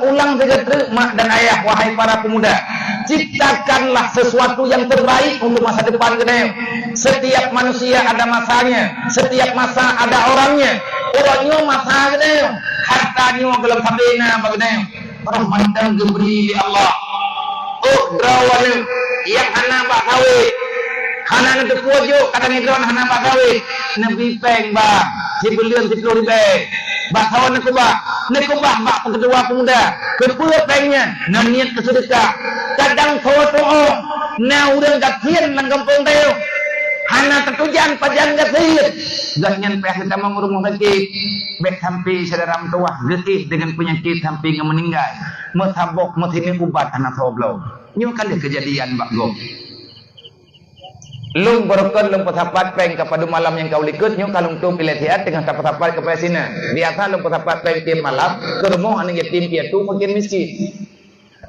ulang saja mak dan ayah wahai para pemuda ciptakanlah sesuatu yang terbaik untuk masa depan kita setiap manusia ada masanya setiap masa ada orangnya masa kita hartanya dalam sabena bagana orang mandang geberi Allah drawan yang anak bak kawin anak nanti pujuk kadang iklan anak bak kawin nabi peng bak cibulian 10 ribu bak kawan nekubah bak kedua pemuda kedua pengnya na niat kesedekah kadang foto na urang gakian lang kampung tayo anak tertujan pajan gakian ganyan peh kita mengurung sakit bek sampai saudara tua getih dengan penyakit sampai meninggal metabok metini ubat anak soblo nyo kan kejadian bak gom lung berokon lung pesapat peng kepada malam yang kau likut nyo kalung tu pilih tiat dengan pesapat kepada sini biasa lung pesapat peng tiap malam ke rumah anak yatim piatu makin miskin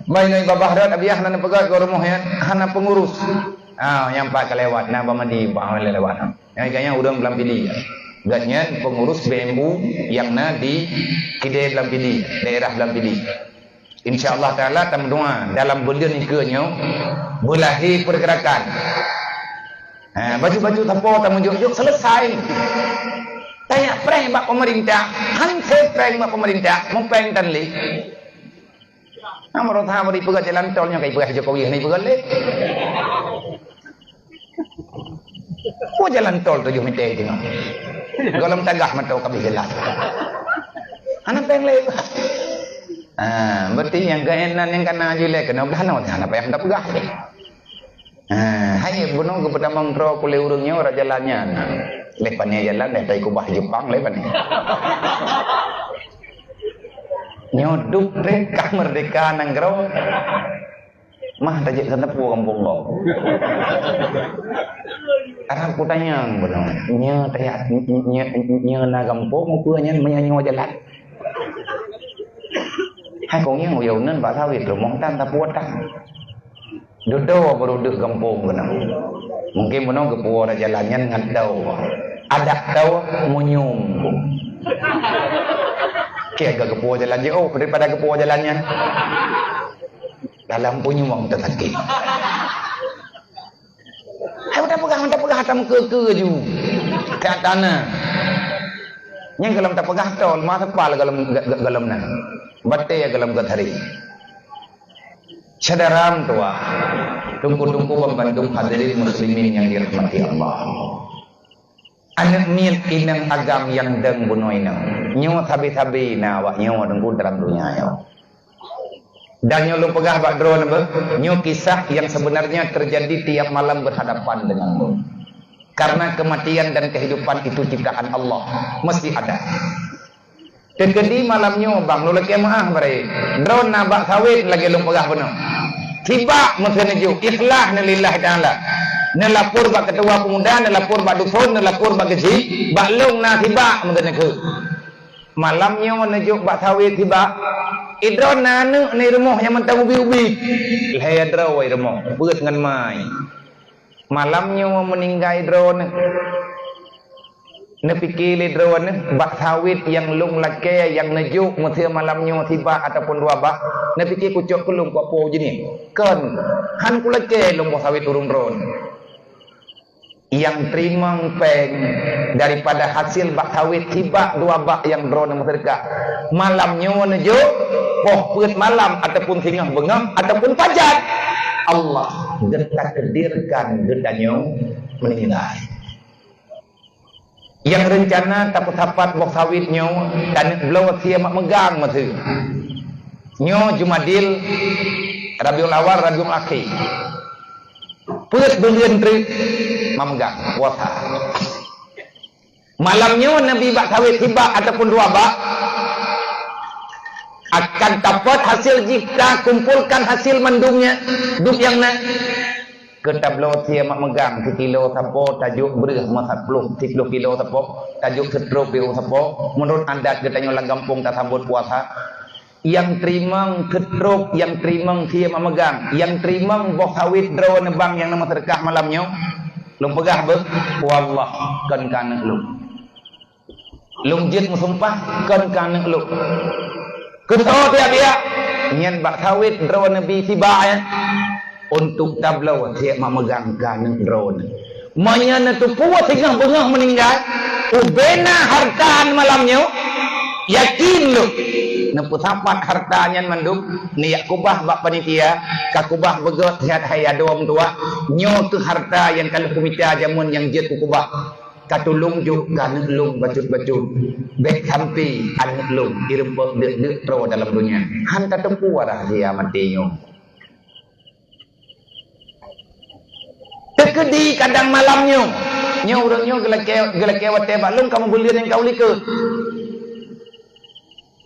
mainai babah rat abiah nana pegat ke rumah ya hana pengurus yang pak kelewat na bamadi bah lewat yang kayaknya udah belum pilih gatnya pengurus BMU yang na di Kidai dalam pilih daerah dalam pilih insyaallah taala tam doa dalam bulan ikutnya bulahi pergerakan baju-baju tapo tamu juk selesai tanya prank bak pemerintah hansel prank bak pemerintah mau prank tan li amro tha bari pegat jalan tolnya kai pegat Jokowi ni pegat le ko jalan tol 7 meter tengok golong tagah matau kabeh jelas anak prank le berarti yang keenan yang kena jule kena belano anak payah ndak pegah hai bunong kepada mangkro kule urungnya ora jalannya lepane jalan dai kubah Jepang lepane nyoduk reka merdeka nanggro mah tajik senepu kampung lo arah kutanya bunong nya tayak nya na kampung mukunya menyanyi jalan hai con yang nhiều nên bà sao việc rồi mong tan ta buat tak dodo baru dek kampung kena mungkin menong ke puara jalannya ngadau adak tau munyum kayak ke puara jalan jauh daripada ke puara jalannya dalam punya wang tersakit hai udah pegang tam ke ju kat tanah yang kalau tak pegah tol masa pal galam na batte ya galam gathari sadaram tua tungku-tungku membantu hadirin muslimin yang dirahmati Allah anak niat inang agam yang deng bunoy nang nyo tabi-tabi na wa nyo tungku dalam dunia yo dan nyo lu pegah bak drone nyo kisah yang sebenarnya terjadi tiap malam berhadapan denganmu karena kematian dan kehidupan itu ciptaan Allah mesti ada. Tegedi malamnya bang lu lagi maah bare drone nabak sawit lagi lu pegah benar tiba meseneju ikhlas lillahi taala nelapor bak ketua pemuda nelapor bak dusun nelapor bak gaji bak long na tiba meseneju malamnya menuju bak sawit tiba idron nanu ni rumah yang mentang ubi-ubi leh draw ai rumah beut ngan mai malamnya mau meninggal drone nepikili drone bak sawit yang lung lake yang nejuk musia malamnya tiba ataupun dua bak nepikir kucuk kelung kok po jini kan han ku lake lung sawit turun drone yang terima peng daripada hasil bak sawit tiba dua bak yang drone mereka malamnya menuju poh peut malam ataupun tingah bengam ataupun pajat Allah kita kedirkan getanyo meninggal. Yang rencana tapat-tapat bok sawitnyo dan belau sia mak megang matu. Nyo Jumadil, Rabiul Awal, Rabiul Akhir. Put belian tri memegang puasa. Malamnya Nabi bak sawit tiba ataupun dua bak akan dapat hasil jika kumpulkan hasil mendungnya duk yang na kita belau sia mak megang sekilo sapo tajuk berih masa 10 kilo sapo tajuk 10 kilo sapo menurut anda kita nyolang kampung tak sambut puasa yang terimang ketruk yang terimang sia mak megang yang terimang boh sawit draw nebang yang nama sedekah malamnya lum pegah be wallah kan kana lum jit musumpah kan kana lu ketau dia nyen bak sawit draw nabi tiba ya untuk tablau siap memegang kana drone manya tu puas tengah bengah meninggal ubena hartaan malamnya yakin lu nepu sapat hartanya manduk niat kubah bak panitia kakubah begot sihat haya doam tua nyo tu harta yang kalau kumita jamun yang jet kubah katulung juk kan lung bacut-bacut bek sampai anak lung irembek dek pro dalam dunia hanta tempu dah dia matinyo tekedi kadang malamnya nyo urangnya gelak-gelak tebak lung kamu bulian yang kau likut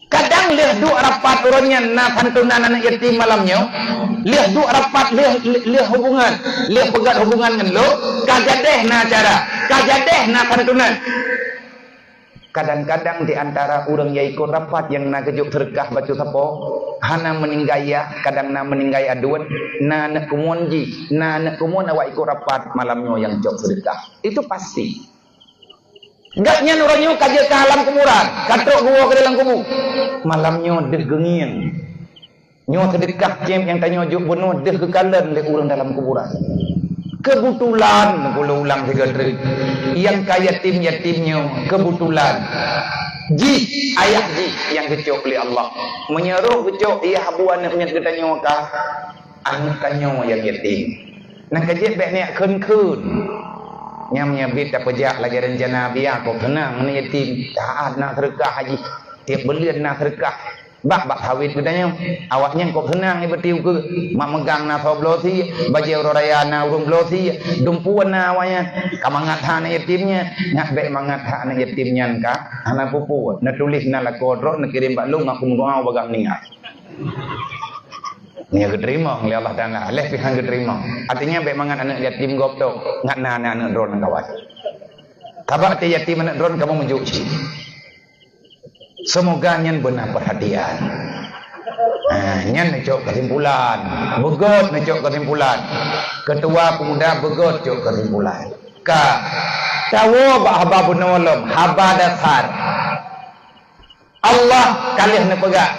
kadang lihat dua rapat urangnya na santunan anak yatim malamnya lihat dua rapat lihat hubungan lihat pegat hubungan dengan lo kajadeh na acara kajadeh na santunan kadang-kadang di antara urang yang ikut rapat yang na kejuk serkah baca sapo hana meninggai kadang na meninggai aduan na nak kumonji na nak kumon awak ikut rapat malamnya yang jok sedekah itu pasti gaknya nuranya kaje ke alam kuburan katrok gua ke dalam kubur malamnya deh gengin nyo sedekah kem yang tanya juk bunuh deh kekalan le urang dalam kuburan kebetulan kalau ulang 3 kali yang kaya yatimnya kebetulan ji ayah ji yang kecok oleh Allah menyeruh kecok ia habuan punya ketanya ka anak kanyo yang yatim nak kajet bek ni kun nyamnya bit tak pejak lagi rencana biar kau tenang ni yatim taat nak sedekah haji tiap bulan nak sedekah bak sawit katanya awaknya kau tenang ni betiu ke mak megang na soblosi bajau raya na urung blosi dumpuan na awaknya kamangat hana yatimnya nak bek mangat hana yatimnya ka anak pupu na tulis na la kodro na kirim bak lu ngaku doa bagang ningat ni keterima oleh Allah Taala leh pihan keterima artinya bek mangat anak yatim gop tu ngat na anak drone kawan kabak te yatim anak drone kamu menjuci semoga nyen benar perhatian nyen necok kesimpulan begot necok kesimpulan ketua pemuda begot necok kesimpulan ka tawo ba haba bunolom haba dasar Allah kalih ne pegak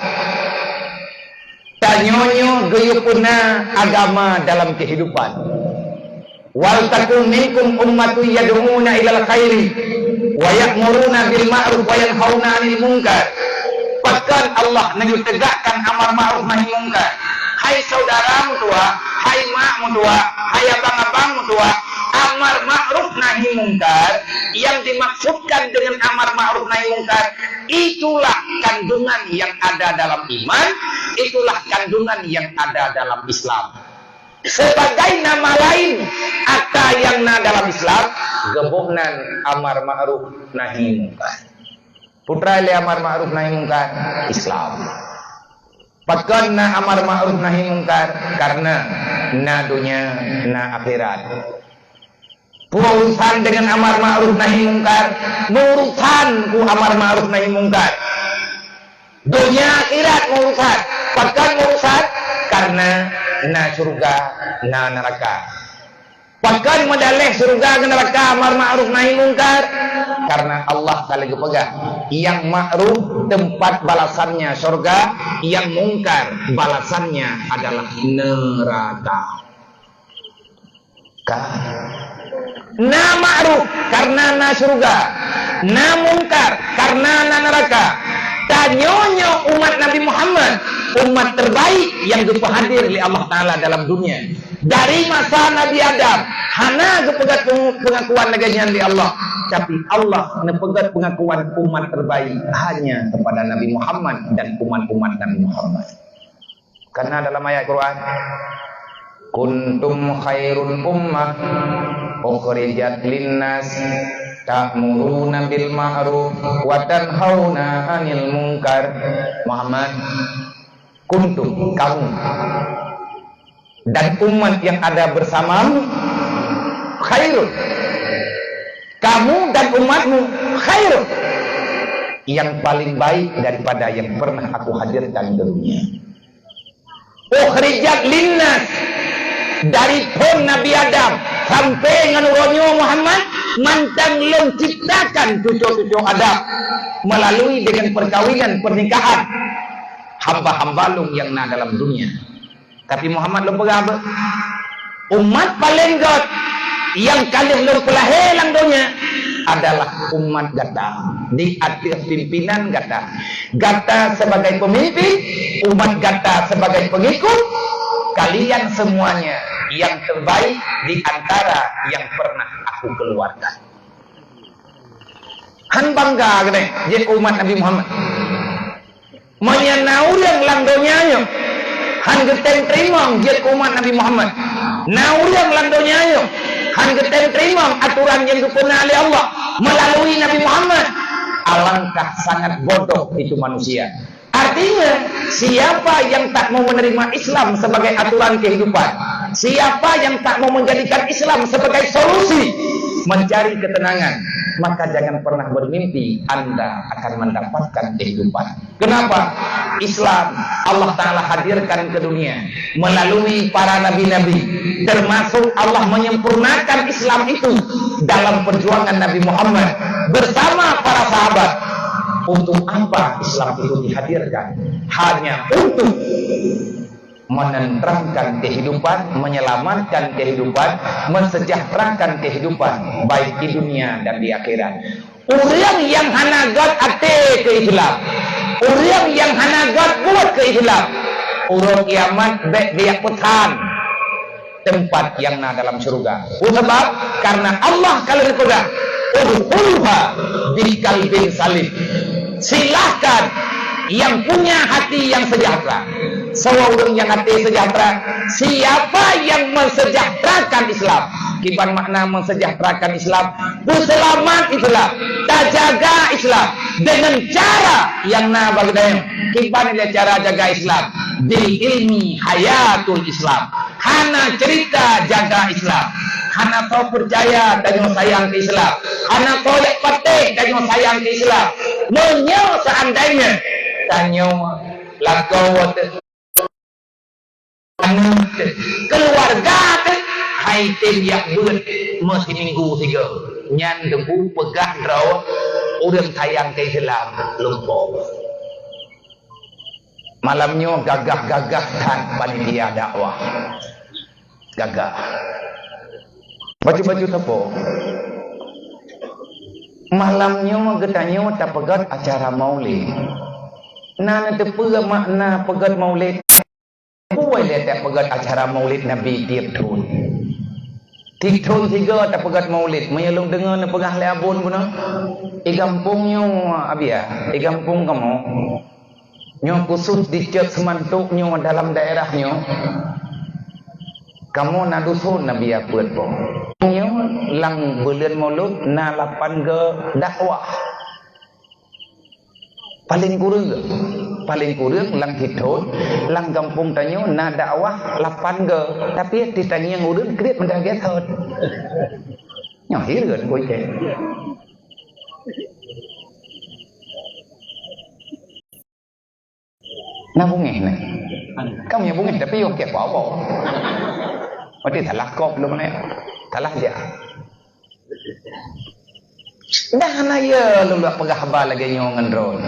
tanyonyo geyupuna agama dalam kehidupan wal takum minkum ummatu yad'una ilal khairi wa ya'muruna bil ma'ruf wa yanhauna 'anil munkar bahkan Allah tegakkan amar ma'ruf nahi munkar hai saudaramu tua hai makmu tua hai abang-abangmu tua amar ma'ruf nahi munkar yang dimaksudkan dengan amar ma'ruf nahi munkar itulah kandungan yang ada dalam iman itulah kandungan yang ada dalam Islam sebagai nama lain apa yang na dalam Islam gabungan amar ma'ruf nahi munkar putra le amar ma'ruf nahi munkar Islam bahkan na amar ma'ruf nahi munkar karena na dunia na akhirat urusan dengan amar ma'ruf nahi munkar urusan ku amar ma'ruf nahi munkar dunia akhirat urusan bahkan urusan karena na surga na neraka bahkan medalih surga ke neraka amar ma'ruf nahi munkar karena Allah kali pegang yang ma'ruf tempat balasannya surga yang mungkar balasannya adalah neraka na ma'ruf karena na surga na mungkar karena na neraka tanyonyo umat Nabi Muhammad umat terbaik yang hadir oleh Allah Ta'ala dalam dunia Dari masa Nabi Adam, hana kepegat pengakuan lagi di Allah. Tapi Allah nepegat pengakuan umat terbaik hanya kepada Nabi Muhammad dan umat-umat Nabi Muhammad. Karena dalam ayat Quran, kuntum khairun ummah ukhrijat linnas ta'muruna bil ma'ruf wa tanhauna 'anil munkar. Muhammad, kuntum, kamu dan umat yang ada bersamamu khairun, kamu dan umatmu khairun, yang paling baik daripada yang pernah aku hadirkan di dunia. Ukhrijat linnas, dari pun Nabi Adam sampai nganurunyo Muhammad mantang long ciptakan cucu-cucu Adam melalui dengan perkawinan pernikahan hamba-hamba long yang na dalam dunia. Tapi Muhammad long berapa? Umat paling god yang kalian long pelahelang dunia adalah umat gata di atas pimpinan gata. Gata sebagai pemimpin, umat gata sebagai pengikut. Kalian semuanya yang terbaik di antara yang pernah aku keluarkan. Han bangga gede jadi umat Nabi Muhammad. Menyenau yang langdonya yo. Han geteng terima jadi umat Nabi Muhammad. Nau yang langdonya yo. Han geteng terima aturan yang dikenal oleh Allah melalui Nabi Muhammad. Alangkah sangat bodoh itu manusia. Artinya, siapa yang tak mau menerima Islam sebagai aturan kehidupan, siapa yang tak mau menjadikan Islam sebagai solusi mencari ketenangan, maka jangan pernah bermimpi Anda akan mendapatkan kehidupan. Kenapa? Islam Allah Ta'ala hadirkan ke dunia melalui para nabi-nabi, termasuk Allah menyempurnakan Islam itu dalam perjuangan Nabi Muhammad bersama para sahabat. Untuk apa Islam itu dihadirkan? Hanya untuk menenteramkan kehidupan, menyelamatkan kehidupan, mensejahterakan kehidupan baik di dunia dan di akhirat. Orang yang hanagat ate ke Islam, orang yang hanagat buat ke Islam, orang kiamat baik dia putan tempat yang na dalam surga. Sebab karena Allah kalau berkata udkhulha bi qalbin salim. Silahkan yang punya hati yang sejahtera. Seorang yang hati sejahtera, siapa yang mensejahterakan Islam? Kiban makna mensejahterakan Islam, berselamat Islam, terjaga Islam dengan cara yang na bagdayang. Kiban dia cara jaga Islam bil ilmi hayatul Islam. Hana cerita jaga Islam. Hana kau percaya dan sayang ke Islam. Hana kau lek patek dan sayang ke Islam. Menyo seandainya tanyo lakau keluarga ke hai tim yang buat mesti minggu 3 nyan dempu pegah draw urang sayang ke Islam lumpur. Malamnya gagah-gagah kan panitia dakwah. Gagah. Baju-baju tepo. Malamnya getanya tak pegat acara maulid. Nana tepega makna pegat maulid. Kuai le tak pegat acara maulid Nabi tiap tahun. Tiap tahun 3 tak pegat maulid. Menyelung dengar na pegah le abun guna. Kampungnya abia, kampung kamu. Nyo khusus dicet semantuknya dalam daerahnya. Kamu na dusun Nabi aput po. Nyo lang bulan maulud na 8 ke dakwah. Paling kurang lang hitun lang kampung tanyo na dakwah 8 ke. Tapi ditanya yang urun kredit mendagat hot. Nyo hirun ko ite. Na bungeh na. Kamu yang bungeh tapi yo kek apa? Mati salah kop lu mana? Salah dia. Dah hana ya lu dak pegah haba lagi nyongan ron.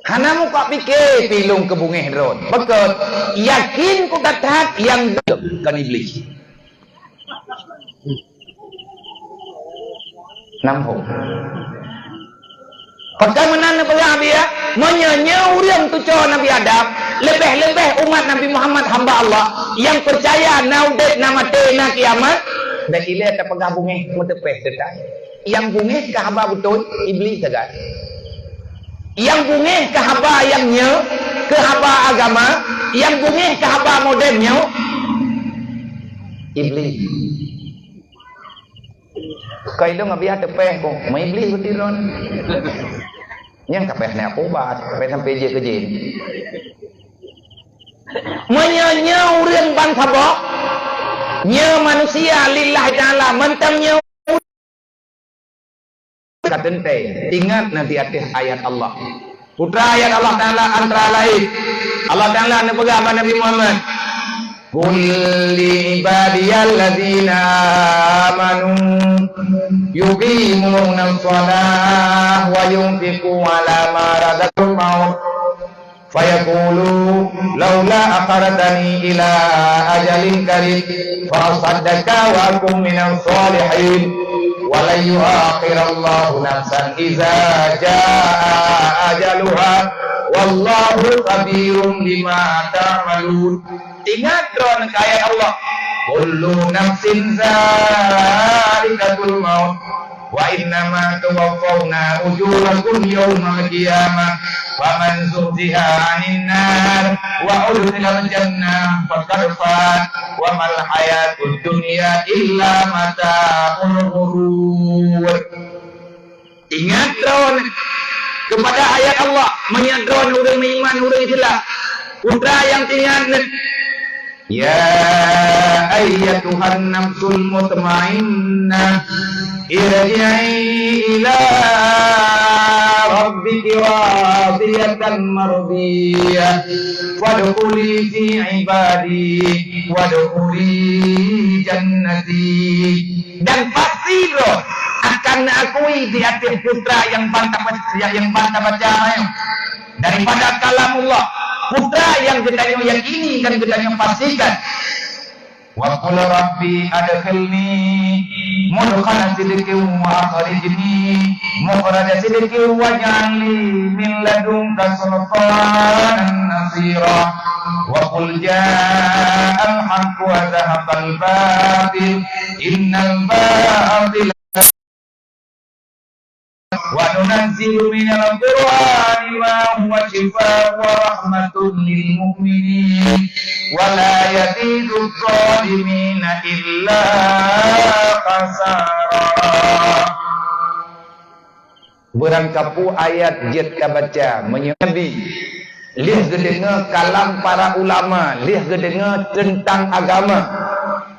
Hana mu kok pikir pilung ke bungeh ron. Betul. Yakin ku kata yang kan iblis. Nampu. Bagaimana Nabi ya? Menyanya urang tu cowok Nabi Adam lebih-lebih umat Nabi Muhammad hamba Allah yang percaya naudet nama tena kiamat dan ile tak pegah bungi metepeh detak yang bungi ke hamba betul iblis tegas yang bungi ke hamba yang nye ke hamba agama yang bungi ke hamba modernnya iblis kau itu ngabiah tepeh kok mai iblis betiron yang tepeh ni apa bat tepeh sampai je kerja menyanya urang bangsa bok nya manusia lillahi ta'ala mentangnya katente ingat nanti atas ayat Allah putra ayat Allah Ta'ala antara lain Allah Ta'ala nak pegang Nabi Muhammad qul li ibadiyalladzina amanu yuqimuna shalah wa yunfiqu ala ma razaqahum fayaqulu laula akhartani ila ajalin qarib fa asaddaka wa akum minas solihin wa la yu'akhirallahu nafsan idza jaa ajaluha wallahu khabirum bima ta'malun. Ingat dron ayat Allah kullu nafsin za'iqatul maut wa innama tuwaffawna ujurakum yawmal qiyamah faman zuhziha 'anil nar wa udkhilal jannah faqad faz wa mal hayatud dunya illa mata'ul ghurur. Ingat dron kepada ayat Allah menyadron urang iman urang Islam putra yang tinggal ya ayyatuhan nafsul mutmainnah irji'i ila rabbiki radiyatan mardiyah wadkhuli fi ibadi wadkhuli jannati. Dan pasti loh akan akui di atas putra yang bantah baca daripada kalamullah putra yang kita yakini dan kita pastikan wa qul rabbi adkhilni mudkhala sidqin wa akhrijni mukhraja sidqin waj'alni min ladunka sultanan nasira wa qul ja'al haqqu wa zahaqal batil innal batila wa nunazzilu minal qur'ani ma huwa shifaa'un wa rahmatun lil mu'minin wa la yazidu adh-dhalimina illa khasara. Berangkapu ayat jet ka baca menyadi lih gedenga kalam para ulama lih gedenga tentang agama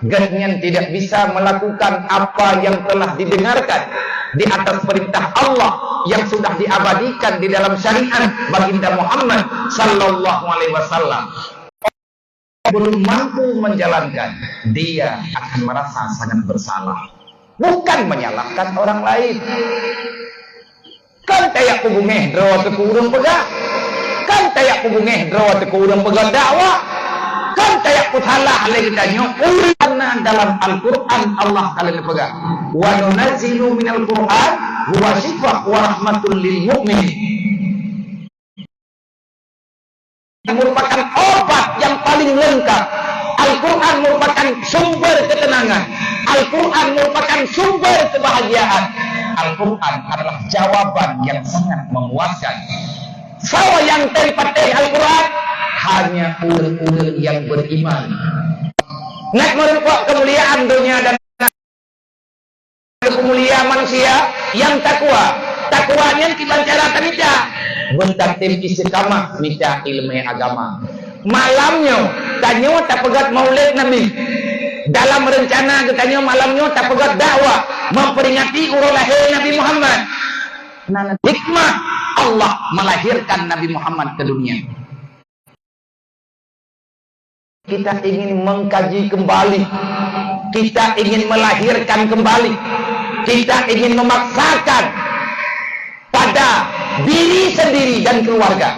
gadnyan tidak bisa melakukan apa yang telah didengarkan di atas perintah Allah yang sudah diabadikan di dalam syariat baginda Muhammad sallallahu alaihi wasallam belum mampu menjalankan, dia akan merasa sangat bersalah, bukan menyalahkan orang lain. Kan tayak kubungeh draw tekurung pegang, kan tayak kubungeh draw tekurung pegang dakwah, kan tayak puthalah lagi tanya karena dalam Al-Quran Allah kalian pegang wa nunazzilu minal Quran huwa shifa' wa rahmatul lil mu'minin, yang merupakan obat yang paling lengkap. Al-Quran merupakan sumber ketenangan, Al-Quran merupakan sumber kebahagiaan, Al-Quran adalah jawaban yang sangat memuaskan. Sawa yang terpakai Al-Quran hanya ulul yang beriman. Nak merupakan kemuliaan dunia dan kemuliaan manusia yang takwa. Takwanya kita cara kerja bentar tim istiqamah minta ilmu agama. Malamnya tanya tak pegat maulid Nabi. Dalam rencana katanya malamnya tak pegat dakwah memperingati urang lahir Nabi Muhammad. Nah, hikmah Allah melahirkan Nabi Muhammad ke dunia. Kita ingin mengkaji kembali, kita ingin melahirkan kembali, kita ingin memaksakan pada diri sendiri dan keluarga.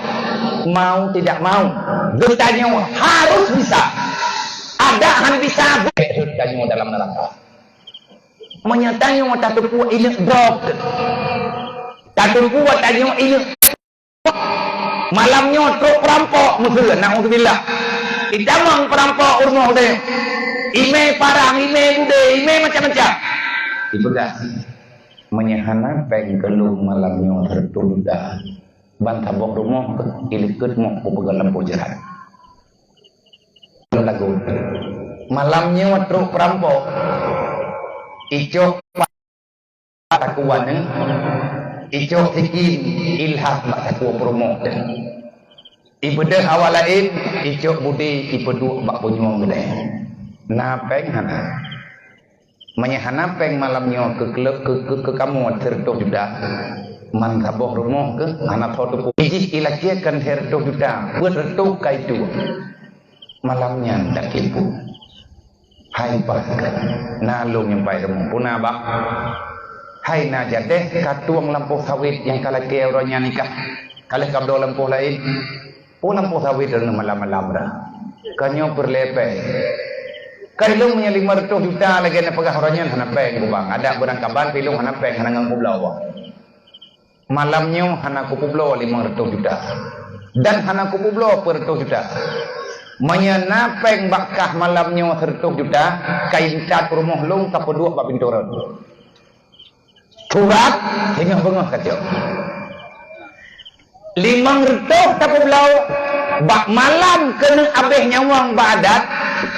Mau tidak mau, getanya harus bisa. Ada han bisa getanya dalam neraka. Menyatanya tatuku ini drop. Tatuku tanya ini malamnya truk perampok musuh naudzubillah idamang perampok urmoh deh ime parang ime bude ime macam-macam ibadah menyahana peng kelung malamnya tertunda bantabok rumah ilikut mau pegang lampu jahat lagu malamnya truk perampok icok takuan icok tikin ilham takuan promo ibadah awal lain icok budi ipedu bak punyong gede napeng hana menyahana peng malamnya ke kamu tertuk juda man kaboh rumah ke anak foto ijih ilakiakan tertuk juda buat retuk kaitu malamnya ndak kipu hai pakai nalung yang pai rumah punah bak hai na jadeh katuang lampu sawit yang kala keuranya nikah kala kabdo lampu lain lampu sawit dan malam-malam dah kanyo berlepe kailung punya 500 juta lagi na pegah orangnya hana peng kubang ada berang kaban pilung hana peng hana ngang kublaw malamnya hana kublaw 500 juta dan hana kublaw per 100 juta menyana peng bakah malamnya 100 juta kain cat rumah lung kapedua bak pinturan surat hingga bengah kacau 500 kublaw bak malam kena abeh nyawang badat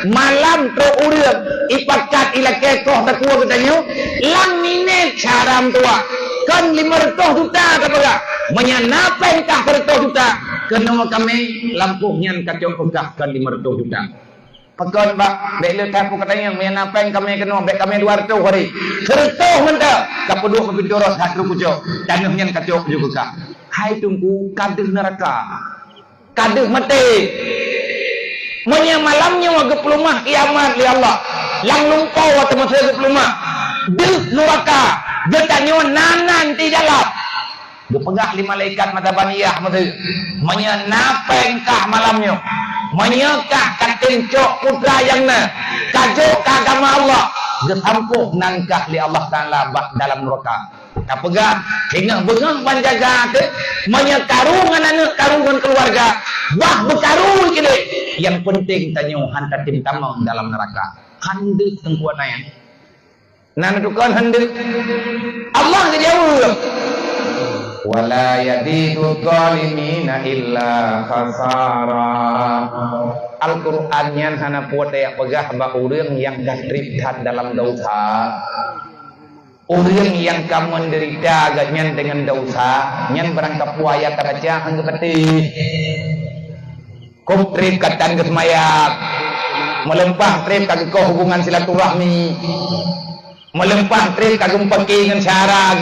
malam tro urang ipakat ilake koh takua katanya lang minit caram tua kan 500 juta kapaga menyanapeng kah 100 juta kena kami lampuhnya kacau pegah kan 500 juta pegon bak dek le tapu katanya menyanapeng kami kena bek kami 200 hari 100 mentah kapedua kapindoros hatru kujo tanahnya kacau juga hai tunggu kader neraka kader mati malamnya wagep lumah kiamat li Allah lang lumpau atau masih lumah deh neraka getanya nanan tidak lap gepegah 5 malaikat mata baniyah mati menyenapeng kah malamnya menyekah katencok putra yang na kajok agama Allah getampuh nangkah li Allah Ta'ala dalam neraka kapegah hingga bengang panjaga ke menyekarungan anak karungan keluarga bah bekarung kini yang penting tanyo hantar tim tamang dalam neraka handek tengkuan ayat nana dukan handek Allah jauh wala yadidu zalimina illa khasara Al-Quran yang hana puat ayak pegah bah urang yang gastriptan dalam dosa orang yang kamu menderita agaknya dengan dosa nyan berangkap puaya karaja hangga peti kumtrip katan kesemayak melempah trip kagak kau hubungan silaturahmi melempah trip kagak peki dengan cara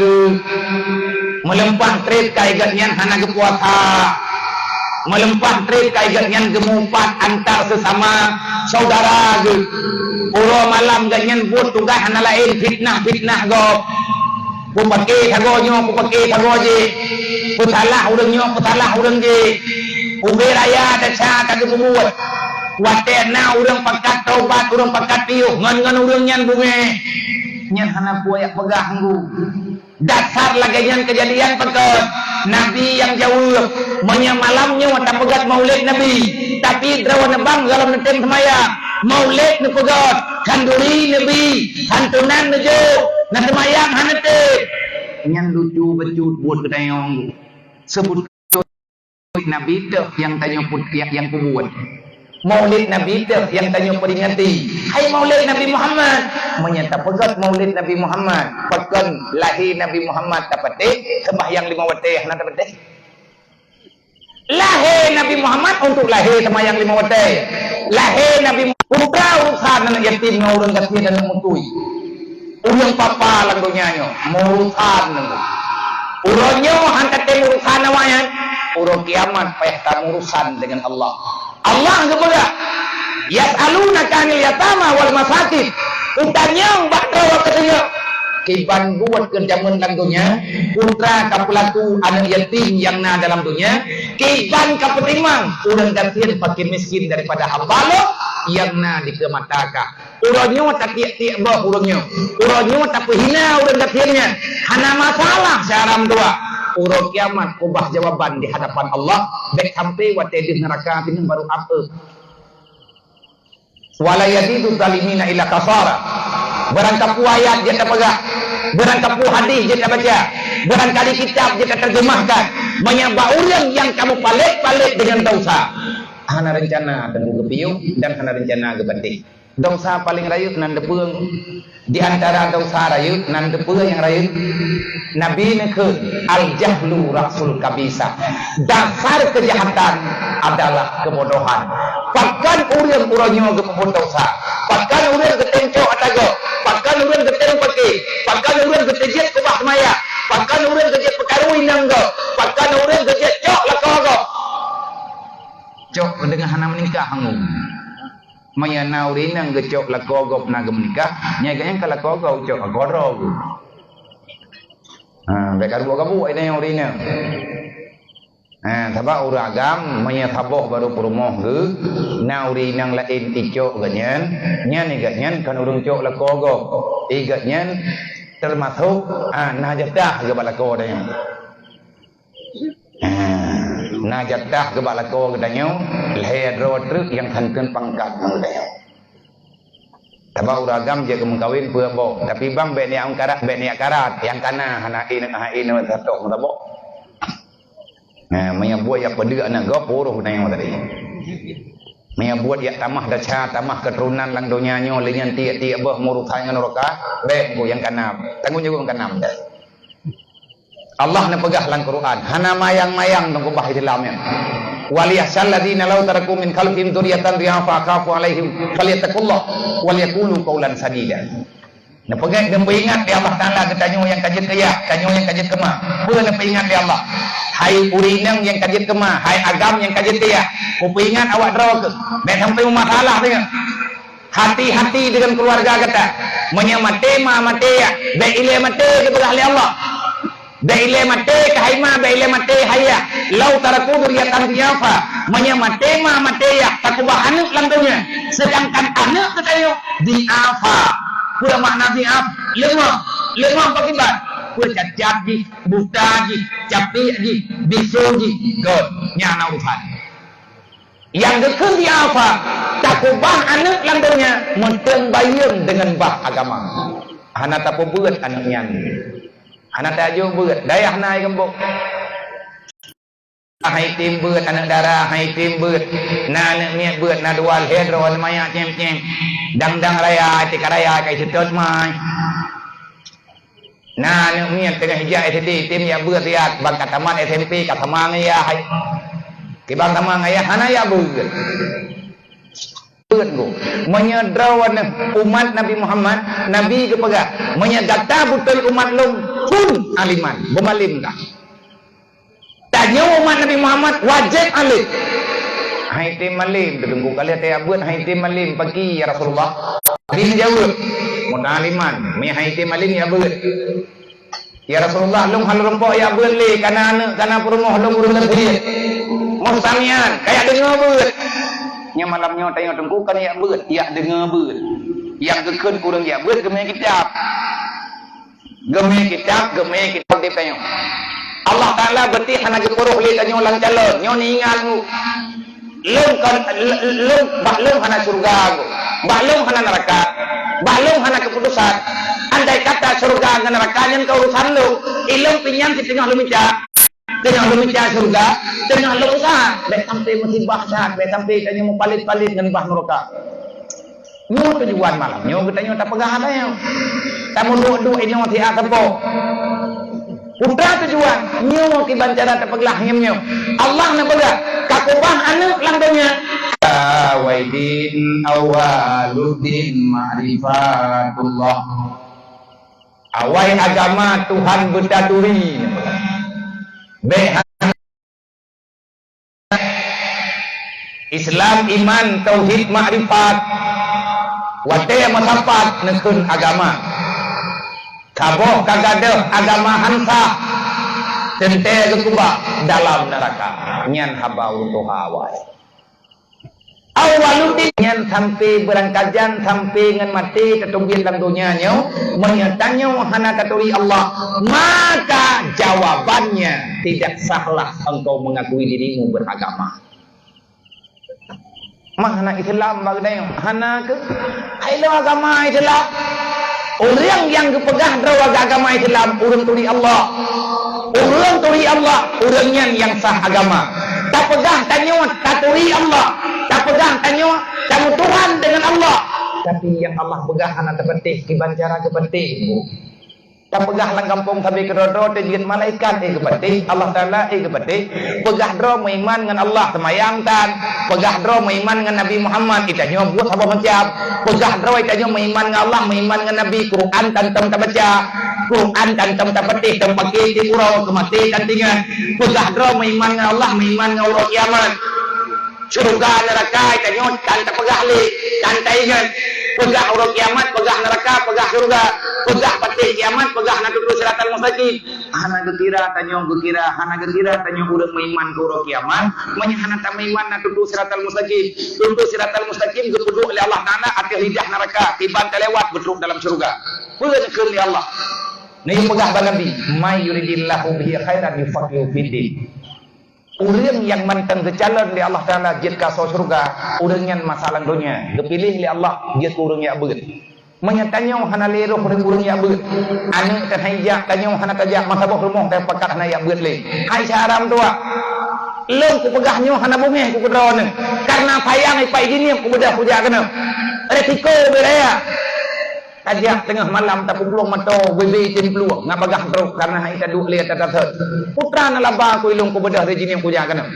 melempah trip kagak nyan hana kepuasa melempah trip kagak nyan gemumpat antar sesama saudara pura malam ganyan buat tugas hana lain fitnah go pupake thagonyo pupake thagoje putalah urang je ube raya daca kagak buat watena urang pakat taubat urang pakat piuh ngan urang nyan bunge nyan hana puayak pegahku dasar lagi nyan kejadian pekat Nabi yang jauh malamnya wata pegat maulid Nabi tapi drawan nebang dalam netem semaya maulid nu pegat kanduri Nabi hantunan nejo na semayang hanete nyan lucu becut buat kedayong sebut Nabi dah yang tanya putih yang kubuat maulid Nabi dah yang tanya peringati hai maulid Nabi Muhammad menyata pegat maulid Nabi Muhammad pekan lahir Nabi Muhammad tapate sembahyang 5 waktu hana tapate lahir Nabi Muhammad untuk lahir sembahyang 5 waktu lahir Nabi putra urusan anak yatim ngurang kasih dan mutui urang papa lang donyanya urusan urangnya hantar ke urusan namanya urang kiamat pesta urusan dengan Allah kepada yas'alunaka 'anil yatama wal masakin utanyang bakal katanya kiban buat kerjamun dalam dunia putra kapulaku anak yatim yang na dalam dunia kiban kapetimang urang dapin pakai miskin daripada hambalo yang na dikemataka urangnya tak tiak-tiak bah urangnya tak hina urang dapinnya hana masalah syaram tua urut kiamat kubah jawaban di hadapan Allah baik sampai wate di neraka dengan baru apa wala yazidu zalimina illa kasara barangkali ayat dia tak pegang barangkali hadis dia tak baca barangkali kitab dia tak terjemahkan menyembah orang yang kamu palit-palit dengan dosa hana rencana temu kepiung dan hana rencana kepenting dosa paling rayut nan depung di antara dosa rayut nan depung yang rayut Nabi nekeun al jahlu rasul kabisa dasar kejahatan adalah kebodohan pakan urang-urangnya gemut dosa pakan urang getencok atago pakan urang geteng pake pakan urang getejet kubah maya pakan urang gejet pekarui nanggo pakan urang gejet cok lakogo cok dengan hana menikah hangum maya nauri nang gecok lakogop naga menikah nyaganya kala kogop cok agorog bekar buah kabu ini yang urina thaba uragam maya thaboh baru perumoh ge nauri nang lain icok ganyan nyan ganyan kan urung cok lakogop iganyan termasuk najatah ke balako dayang najatah ke balako gedanyo leher truk yang kanken pangkat nang dayo taba uragam je kemengkawin puabo tapi bang be ni angkarat be ni akarat yang kana hana in tatok tabo maya buat ya pede anak go puruh dayo tadi maya buat ya tamah daca tamah keturunan lang donya nyo lenyan tiak-tiak bah muruthai neraka be go yang kana tanggung juga kanam Allah na pegah lang Quran hana mayang-mayang tong kubah Islamnya waliyahsal ladina law taraku min khalfihim dzurriyyatan dhi'afa khafu alaihim falyattaqullah wal yaqulu qawlan sadida na pegah dembe ingat di Allah Taala ketanyo yang kajet kaya tanyo yang kajet kema pun na ingat di Allah hai urinang yang kajet kema hai agam yang kajet kaya ku ingat awak dro ke be sampai masalah dengan hati-hati dengan keluarga kata menyamate mate ya be ile mate ke belah Allah Baile mate kahaima baile mate haya lau taraku duriyatan diafa menyamate mate ya takubah anak lantunya sedangkan anak katayo diafa pura makna diaf lemah pakibat pura cacat di buta di capi di bisu di god nyana urusan yang dekun diafa takubah anak lantunya menteng bayun dengan bah agama hana tapu buat anaknya anak tajuk beut dayah naik gembok hai tim beut anak darah hai tim beut na anak miat beut na dual hedron maya cem-cem dang-dang raya tika raya kai setut mai na anak miat tengah hijau SD tim ya beut ya bangkat taman SMP kat tamang ya hai ki bang tamang ya hana ya beut go menyedrawan umat Nabi Muhammad Nabi kepegah menyedata betul umat lum pun aliman bemalim kah tanya umat Nabi Muhammad wajib alim hai tim malim tunggu kali teh buat hai tim malim pagi ya Rasulullah din jawab mutaliman mi hai tim malim ya buat ya Rasulullah lung hal rempok ya buat le kana perumoh lung urun lebih mau samian kayak dengar buat nya malamnya tanya tunggu kan ya buat ya dengar buat yang kekeun kurang ya buat gemeh kitab gemeh kitab tanya Allah Taala berarti hana gepuruh li tanyo lang calon nyo ningal mu lung hana surga go balung hana neraka balung hana keputusan andai kata surga dan neraka nyen keurusan lu ilung pinyan di tengah lumica surga tengah lu usaha baik sampai musibah saat baik sampai tanyo mau palit-palit dengan bah neraka nyo tujuan malam nyo kita nyo tak pegah ada yang tamu dua ini mati tempo putra tujuan nyo ki bancara tak pegah nyo Allah na pegah kakubah anak langdonya waidin awaludin ma'rifatullah awai agama Tuhan berdaturi Islam iman tauhid ma'rifat wate masapat nekun agama kaboh kagadeh agama hansa tente kekuba dalam neraka nyan haba untuk hawai Awaludin yang sampai berangkajan sampai dengan mati ketumbian dalam dunianya menyatanya wahana katuri Allah, maka jawabannya tidak sahlah engkau mengakui dirimu beragama. Mana Islam bagainya? Hana ke? Hailo agama Islam. Orang yang kepegah draw agama Islam, orang turi Allah. Orang turi Allah, orangnya yang sah agama. Tak pegah tanya taturi Allah. Tak pegang tanya kamu Tuhan dengan Allah, tapi yang Allah pegang anak terpenting kibancara kepenting. Tak pegang lang kampung sampai ke rodo terjun malaikat kepenting Allah Taala kepenting. Pegah dro meiman dengan Allah semayang tan. Pegah dro meiman dengan Nabi Muhammad kita nyo buat apa macam. Pegah dro kita nyo meiman dengan Allah, meiman dengan Nabi, Quran tantam tak baca. Quran tantam tak petik tam pakai di urau kemati tantingan. Pegah dro meiman dengan Allah, meiman dengan urau kiamat. Surga neraka kita nyot tanta pegah li tanta ingat pegah urang kiamat, pegah neraka, pegah surga, pegah pati kiamat, pegah na tutu siratal mustaqim. Hana gekira tanyo gekira, hana gekira tanyo urang meiman ke urang kiamat, menyahana ta meiman na tutu siratal mustaqim. Tutu siratal mustaqim gepuduk oleh Allah Taala ati lidah neraka, tiban lewat beduk dalam surga. Peureun li Allah. Ni pegah ba Nabi, may yuridillahu bihi khairan yufaqihu fiddin. Orang yang mantang kejalan di Allah Ta'ala jid ka surga, orang yang masalah dunia dipilih oleh Allah jid orang yang abad menyatanya hana leroh orang yang abad anak dan hijak tanya hana tajak masa bawah rumah dan pakat hana yang abad le hai syaram tua lem ku pegahnya hana bungeh ku kedron karena sayang ipai gini ku bedah puja kena resiko beraya tajak tengah malam tak pulang mato bebe tin peluang ngap bagah bro karena hai tadu le tatat putra na laba ku ilung ku bedah rejini yang puja kana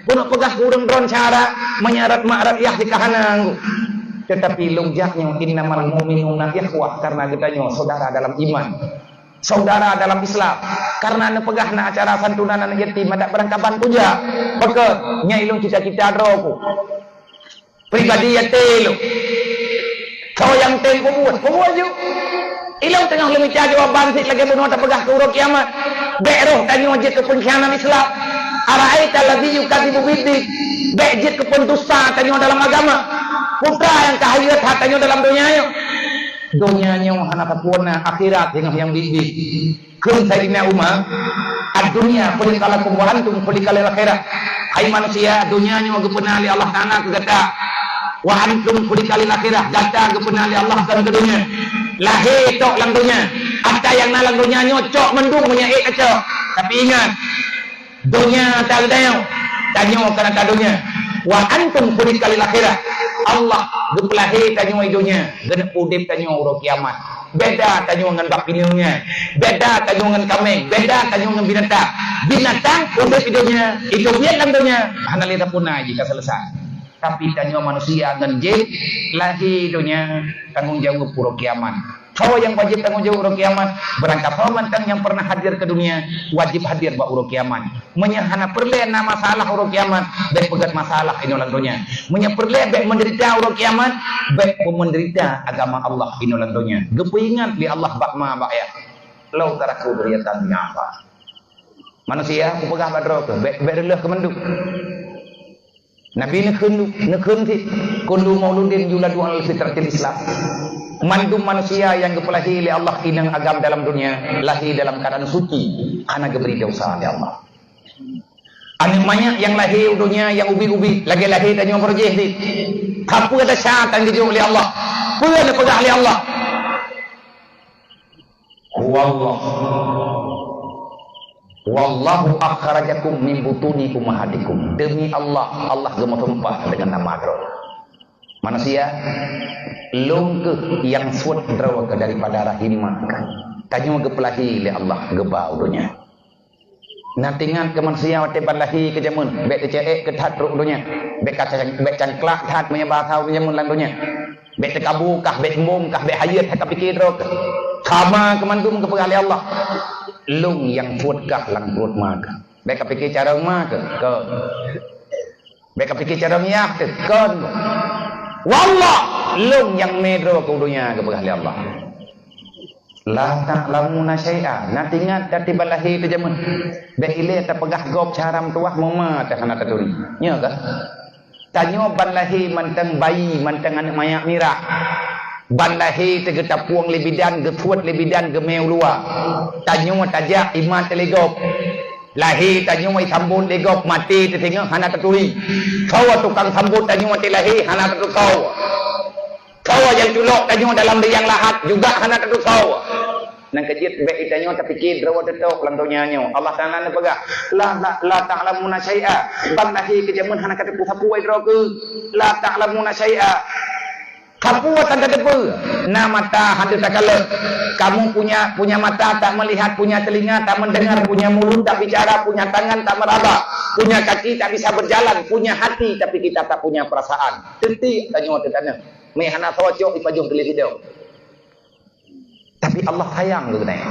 kuno pegah kurang dron cara menyarat ma'rat yah di kahanang tetapi lungjaknya innamal mu'minuna ikhwah karena kitanya saudara dalam iman, saudara dalam Islam. Karena na pegah na acara santunan anak yatim ada berangkapan puja maka nya ilung cita-cita droku pribadi yatelo kau yang tempo buat je. Ilang tengah lebih cari jawaban sit lagi bunuh tak pegah ke urut kiamat. Be'roh tanya wajib ke pengkhianat Islam. Ara'aita alladhi yukadzibu bidik. Be'jid ke pendusta tanya dalam agama. Putra yang kahayat tanya dalam dunianya. Dunianya hana takuna akhirat yang bidik. Kun Sayyidina Umar, ad-dunya kulikalakum wa antum kulikalil akhirat. Hai manusia, dunianya gepena li Allah Taala kegata. Wa antum kulikalil akhirah gata gepena li Allah dan kedunya lahir tok lang dunia ada yang nalang dunia nyocok mendung punya kacau tapi ingat dunia tak ada tanyo kana ta dunia wa antum kulikalil akhirah Allah gepelahir tanyo dunia gen udip tanyo ro kiamat beda tanyo ngan bapininya beda tanyo ngan kambing beda tanyo ngan binatang udip dunia hidup dia lang dunia hanalita punai jika selesai. Tapi tanya manusia dan jin lahir dunia tanggung jawab pura kiamat. Kau yang wajib tanggung jawab pura kiamat. Berangkat mantang yang pernah hadir ke dunia wajib hadir ba pura kiamat. Menyahana perle na masalah pura kiamat baik pegat masalah inolang dunia. Menyeperle baik menderita pura kiamat baik menderita agama Allah inolang dunia. Gepingat di Allah bakma bakya. Lau taraku beriyatan apa? Manusia ku pegah badro ke baik berleh ke menduk. Nabi nekun ti kundu mauludin yuladu al fitratil Islam. Mandum manusia yang kepelahi oleh Allah inang agam dalam dunia lahir dalam keadaan suci ana geberi dosa oleh Allah. Ana banyak yang lahir dunia yang ubi-ubi lagi lahir dan yang berjih ti. Apa ada syaitan dijauh oleh Allah. Pula ada pegah oleh Allah. Wallahu akhrajakum min butuni ummahatikum. Demi Allah, Allah gemuk tumpah dengan nama agro. Manusia lungke yang suat drawaka daripada rahim maka. Kanyo gepelahi le Allah gebau dunia. Natingan ke manusia teban lahi ke jamun, bek cek ke that ru dunia. Bek kacang bek cangklak that menyebar tahu jamun lang dunia. Bek tekabu kah bek mum kah bek hayat tak pikir dro. Kama kemandum ke pegali Allah. Lung yang putkah lang put maka. Bek pikir cara maka ke. Bek pikir cara miak ke kon. Wallah lung yang medro ke dunia ke pegali Allah. La ta'lamuna syai'a. Natingat katiba lahi tu jamun. Bek ile ta pegah gop caram tuah mama ta kana taturi. Nya ka? Tanya ban lahir mantang bayi, mantang anak mayak mirah. Ban lahir tergeta puang lebidan, getuat lebidan, gemeu luar. Tanya tajak iman telegop. Lahir tanya mai sambut legop, mati tertengok hana terturi. Kau tukang sambut tanya mati lahir hana tertukau. Kau yang culok tanya dalam liang lahat juga hana tertukau. Nang kejit baik tanya tapi fikir drawa tetok lantonya nyo. Allah Taala na pegah. La ta'lamuna syai'a. Ban lahir kejaman hana kata sapu ai draw ke. La ta'lamuna syai'a. Kapu tanda debu. Na mata handa takala. Kamu punya mata tak melihat, punya telinga tak mendengar, punya mulut tak bicara, punya tangan tak meraba, punya kaki tak bisa berjalan, punya hati tapi kita tak punya perasaan. Tenti tanya tanya. Mai hana tawajjuh ipajung tulis video. Tapi Allah sayang tu katanya.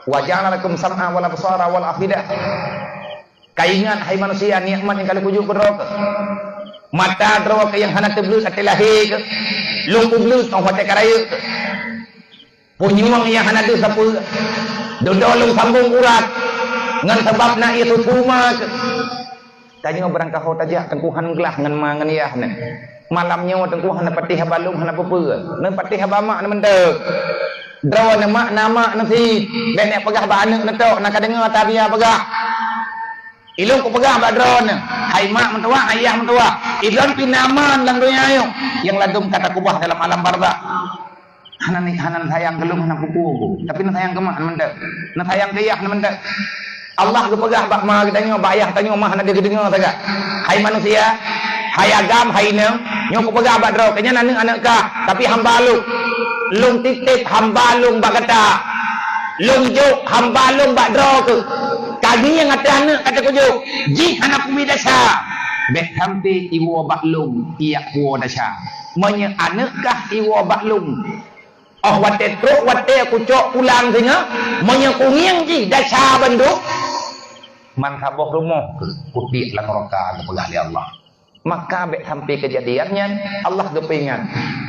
Wa ja'ala lakum sam'a wal absara wal afidah. Kaingat hai manusia nikmat yang kalian kujuk neraka. Mata neraka yang hana teblus ate lahir ke. Lumpu blus kau hotek karaya ke. Punyuang yang hana tu sapu. Dodolong sambung urat. Ngan sebab na itu cuma ke. Tanya berangkah kau tajak tengkuhan gelah ngan mangan ya hana. Malamnya tengkuhan patih balung hana pepe. Nan patih bamak nan mendek. Draw nama nanti benek pegah ba anak netok nak dengar tabia pegah ilung ko pegah ba drone hai mak mentua ayah mentua ilon pinaman lang dunia ayo yang ladum kata kubah dalam alam barzakh hanan sayang gelung hanan kuku tapi nak sayang ke mak mendek nak sayang ke ayah mendek Allah ke pegah ba ma tanya ba ayah tanya mah nak dengar tagak hai manusia hai agam hai neu nyo ko pegah ba draw kenya naneng anak ka tapi hamba lu lung titip hamba lung bagata lung juk hamba lung badro ke kagi yang kata anak kata kujuk ji anak kumi dasar bet hampi iwo baklung iya kuo dasar menye anakkah iwo baklung oh wate truk wate kucok pulang singa menye kungiang ji dasar banduk man kaboh rumah kutik lang roka kepegang di Allah. Maka sampai kejadiannya Allah kepingan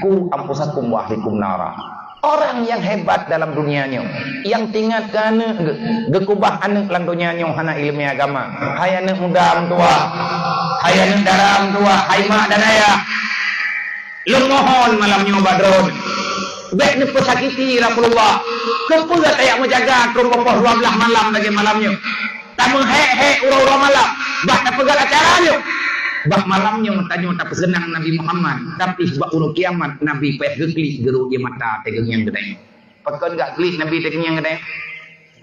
ku ampusakum wa ahlikum nara. Orang yang hebat dalam dunianya, yang tingkat kana gekubah anak lang dunianya hana ilmu agama. Hai anak muda tua, hai anak daram tua, hai mak dan ayah. Lu mohon malamnya badron. Baik ni pesakiti Rasulullah. Kepula kayak menjaga kerumpah 12 malam lagi malamnya. Tak menghek ura-ura malam. Bah tak pegang acaranya. Bah malamnya tanya tak pesenang Nabi Muhammad tapi sebab urut kiamat Nabi payah geklik geruk dia mata tegeng yang gede pakon gak klik Nabi tegeng yang gede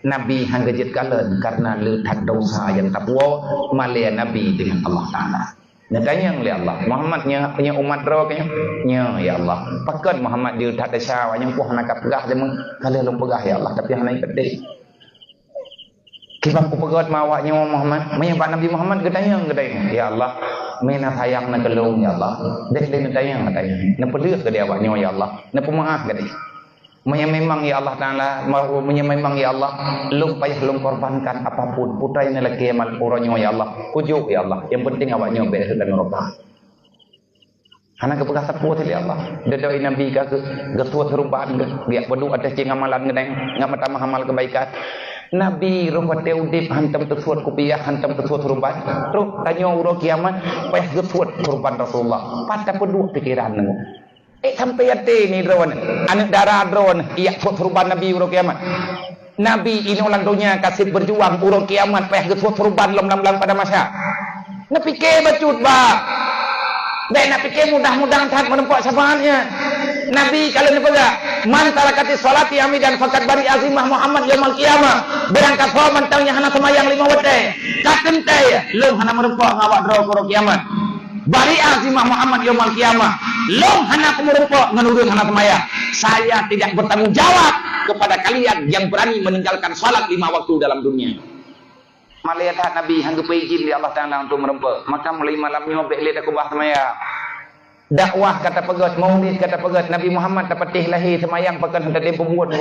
Nabi hang gejit kalen karena letak dosa yang tak puas malia Nabi dengan Allah Taala natanya oleh Allah Muhammadnya punya umat roknya nya ya Allah pakon Muhammad dia tak dosa yang puas nak pegah dia kalau lu pegah ya Allah tapi hang naik gede kibang ku pegat mawaknya Muhammad menyebab Nabi Muhammad gedanya ya Allah mena sayang na kelung ya Allah dek le tayang katanya na pelih ke dia awaknya ya Allah na pemaaf ke dia memang ya Allah Taala memang ya Allah lu payah lu korbankan apapun putra yang lagi amal uronyo ya Allah kujuk ya Allah yang penting awaknya beres dan merubah anak kepegas sapu ya Allah dedoi Nabi ka getuat rubahan dia pedu ada cing amalan gedeng ngamata amal kebaikan Nabi rumput teudip hantam tersuat kupiah hantam tersuat rubat terus tanya urut kiamat payah tersuat kurban Rasulullah pada pedua pikiran nengok sampai hati ni drone anak darah drone iya suat kurban Nabi urut kiamat Nabi ini ulang dunia kasih berjuang urut kiamat payah tersuat kurban lam pada masa nak fikir bacut bah dan nak fikir mudah-mudahan saat menempuh syafaatnya Nabi kalau ni pegak man tarakati salati amidan fakat bari azimah Muhammad yaumul qiyamah berangkat fa mantangnya hana semayang 5 waktu katente lung hana merempok ngawak dro kiamat bari azimah Muhammad yaumul qiyamah lung hana merempok nganurun hana semayang saya tidak bertanggung jawab kepada kalian yang berani meninggalkan salat 5 waktu dalam dunia melihat Nabi hangga izin di Allah Taala untuk merempok maka mulai malamnya belit aku bah semayang dakwah kata pegat maulid kata pegat Nabi Muhammad tapatih lahir semayang pakan hendak tempo buat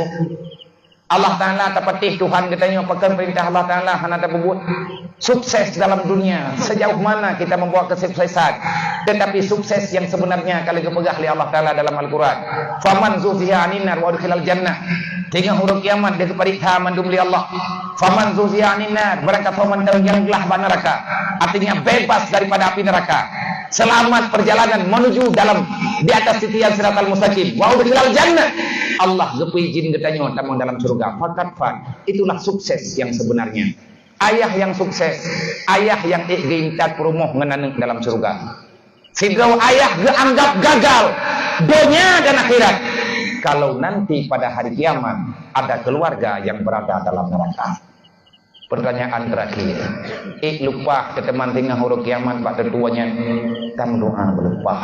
Allah Taala tapatih Tuhan katanya pakan perintah Allah Taala hendak buat sukses dalam dunia sejauh mana kita membawa kesuksesan tetapi sukses yang sebenarnya kalau kepegah oleh Allah Taala dalam Al-Quran faman zuziha anin nar wa udkhilal jannah dengan huruf kiamat dia keperiksa mandum li Allah faman zuziha anin nar berangkat faman yang gelah neraka artinya bebas daripada api neraka selamat perjalanan menuju dalam di atas titian siratal mustaqim. Wa udkhilal jannah. Allah gepi izin getanyo tamu dalam surga. Fakat itulah sukses yang sebenarnya. Ayah yang sukses, ayah yang gintat perumoh ngenaneng dalam surga. Sidau ayah dianggap gagal dunia dan akhirat. Kalau nanti pada hari kiamat ada keluarga yang berada dalam neraka. Pertanyaan terakhir, lupa ke teman tengah huruf kiamat pada tuanya kan doa lupa.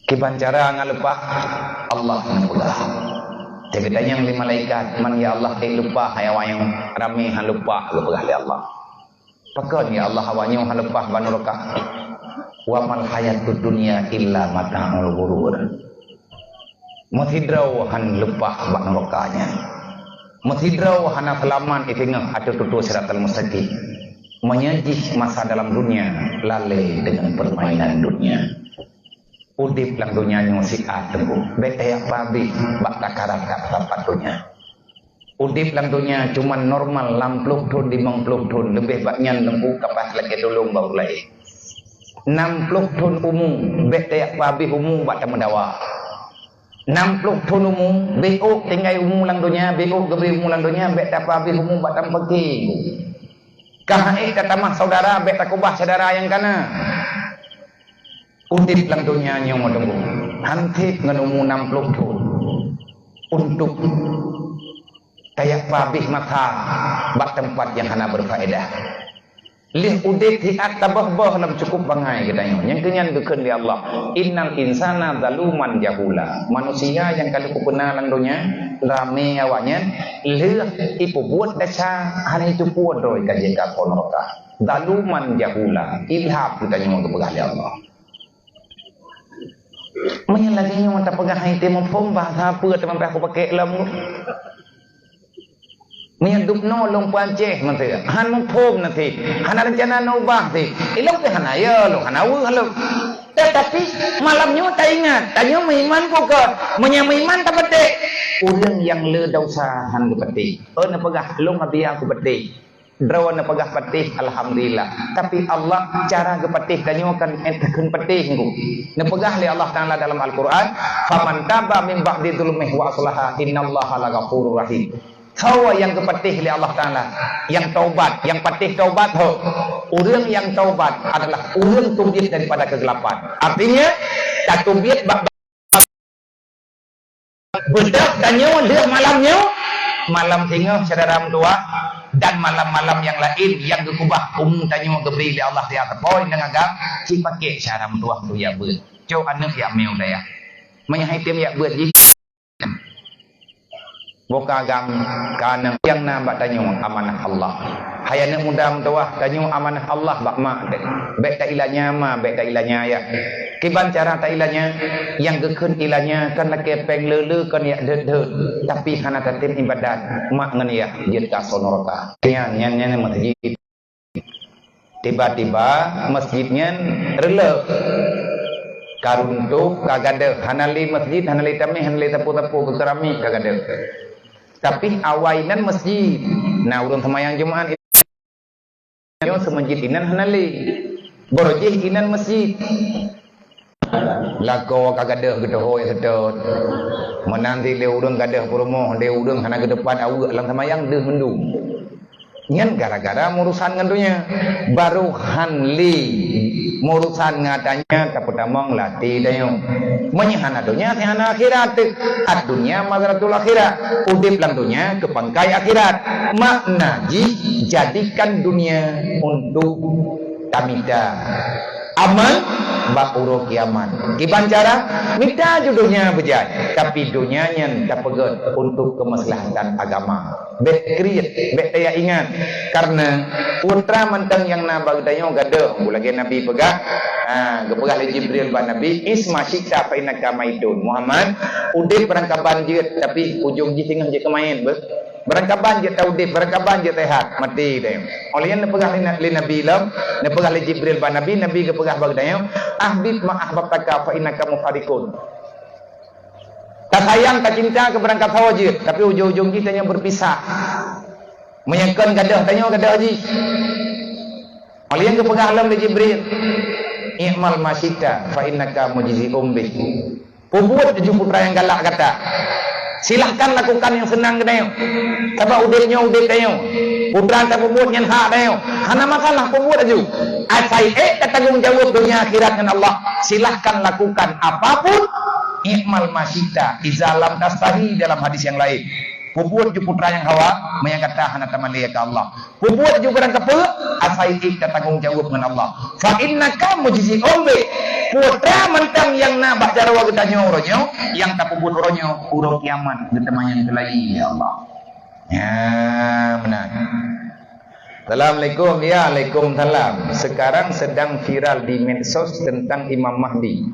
Kiban cara ngalupa Allah ngalupa. Jadi yang lima malaikat man ya Allah lupa hayawan yang rami halupa lupa Allah. Pakai ya Allah hawanyo halupa banuraka. Wa mal hayatud dunya illa mata'ul ghurur. Matidrau han lupa banurokanya. Matidrau hana selaman itingah atau tutu siratal mustaqim. Menyajih masa dalam dunia lalai dengan permainan dunia. Udip lang dunia nyusik atengku. Betaya pabi bak takarakat tempat dunia. Udip lang dunia cuma normal 60 tahun 50 tahun lebih baknya lembu kapas lagi dulu baru lagi 60 tahun umum betaya pabi umum bak mendawa 60 tahun umum BO tinggal umum lang dunia BO gebri umum lang dunia betaya pabi umum bak pergi kahai tatamah saudara betaya kubah saudara yang kana udip lang dunia nyong modemu hantik ngan umum 60 tahun untuk kayak pabih mata bak tempat yang hana berfaedah. Lih udit hiat tabah-bah lam cukup bangai katanya. Yang kenyan deken di Allah. Innal insana zaluman jahula. Manusia yang kalau kupena lang dunia rame awaknya leh ipu buat dasar hari itu puan roy kajeka konoka. Zaluman jahula. Ilhab katanya untuk pegang di Allah. Mungkin lagi yang tak pegang itu mempom bahasa apa teman aku pakai lam. Menyaduk no long panceh nanti, han mempom nanti, han rencana no bah nanti, ilok ke han ayo, lo han awu halo. Tetapi malamnya tak ingat, tanya meiman pokok, menyamaiman tak petik. Orang yang le dosa han ke petik, na pegah long hati aku petik, draw na pegah petik, alhamdulillah. Tapi Allah cara ke petik tanya kan entakan petik aku. Na pegah li Allah Taala dalam Al-Quran, faman taba min ba'di dzulmihi wa aslaha innallaha laghafurur rahim. Hawa yang kepetih oleh Allah Ta'ala, yang taubat, yang patih taubat ho. Orang yang taubat adalah orang tubiat daripada kegelapan. Artinya tak tubiat bedak danyo leh malamnya malam tinggal saudara tua dan malam-malam yang lain yang gekubah tanyo gebri oleh Allah Ta'ala poin dengan agam si pakai saudara tua tu ya ber. Cau anak ya meu daya. Menyahaitim ya ber Boka agam kana yang nambah tanyo amanah Allah. Hayana muda mtawah tanyo amanah Allah bak mak baik tak ilanya ma baik tak ilanya ya. Kiban cara tak ilanya yang geken ilanya kan laki peng lele kan ya deut tapi kana tatim ibadat mak ngan ya jid ka sonorota. Nyan masjid. Tiba-tiba masjidnya relek karuntuk kagade hanali masjid hanali tami hanali tapu-tapu kekerami kagade. Tapi awainan masjid. Nah, urang semayang Jumat itu semajid inan hanali. Borojih inan masjid. Lako kagadah gedoh ya sedot. Menanti dia urang gadah promo, dia urang hana ke depan awak lang semayang deuh mendung. Ngan gara-gara urusan ngandunya baru hanli urusan ngatanya kaputamong lati dayo menyihana dunia sihana akhirat ad-dunya mazratul akhirat udip lang dunia kepangkai akhirat makna jadikan dunia untuk tamida aman bakuro kiamat kiban cara minta jodohnya bejat tapi dunianya tak pegat untuk kemaslahatan agama bet kriat bet ya ingat karena putra mentang yang nabag dayo gade lagi nabi pegah gepegah li Jibril ba nabi isma sikta fa innaka maitun Muhammad udip perangkaban jeut tapi ujung ji tinggal je kemain berangkaban je taudip berangkaban je tehat mati dayo oleh yang pegah li nabi lam ne pegah li Jibril ba nabi nabi gepegah bag dayo ahbib ma ahbabtaka fa innaka mufarikun. Tak sayang, tak cinta ke berangkat hawajir, tapi ujung-ujung kita yang berpisah. Menyangkan gadah, tanya gadah haji. Kalian kepegah alam di Jibril. I'mal masyita fa innaka mujzi'um bih. Pembuat tujuh putra yang galak kata, silahkan lakukan yang senang kedayo. Sebab udilnya udil dayo. Putra tak pembuat yang hak dayo. Hana makalah pembuat aju. Asai tanggung jawab dunia akhirat dengan Allah. Silahkan lakukan apapun. I'mal masyita izalam tastahi dalam hadis yang lain. Pembuat ju putra yang hawa menyangkata hana tamaliya ke Allah. Pembuat ju barang kepe asai tanggung jawab dengan Allah. Fa innaka mujzi'um bih. Putra mentang yang na bak jarwa getanyo uronyo yang tak pebut uronyo urung kiamat getemanyan kelai ya Allah. Ya benar. Assalamualaikum. Ya Waalaikumsalam. Sekarang sedang viral di medsos tentang Imam Mahdi,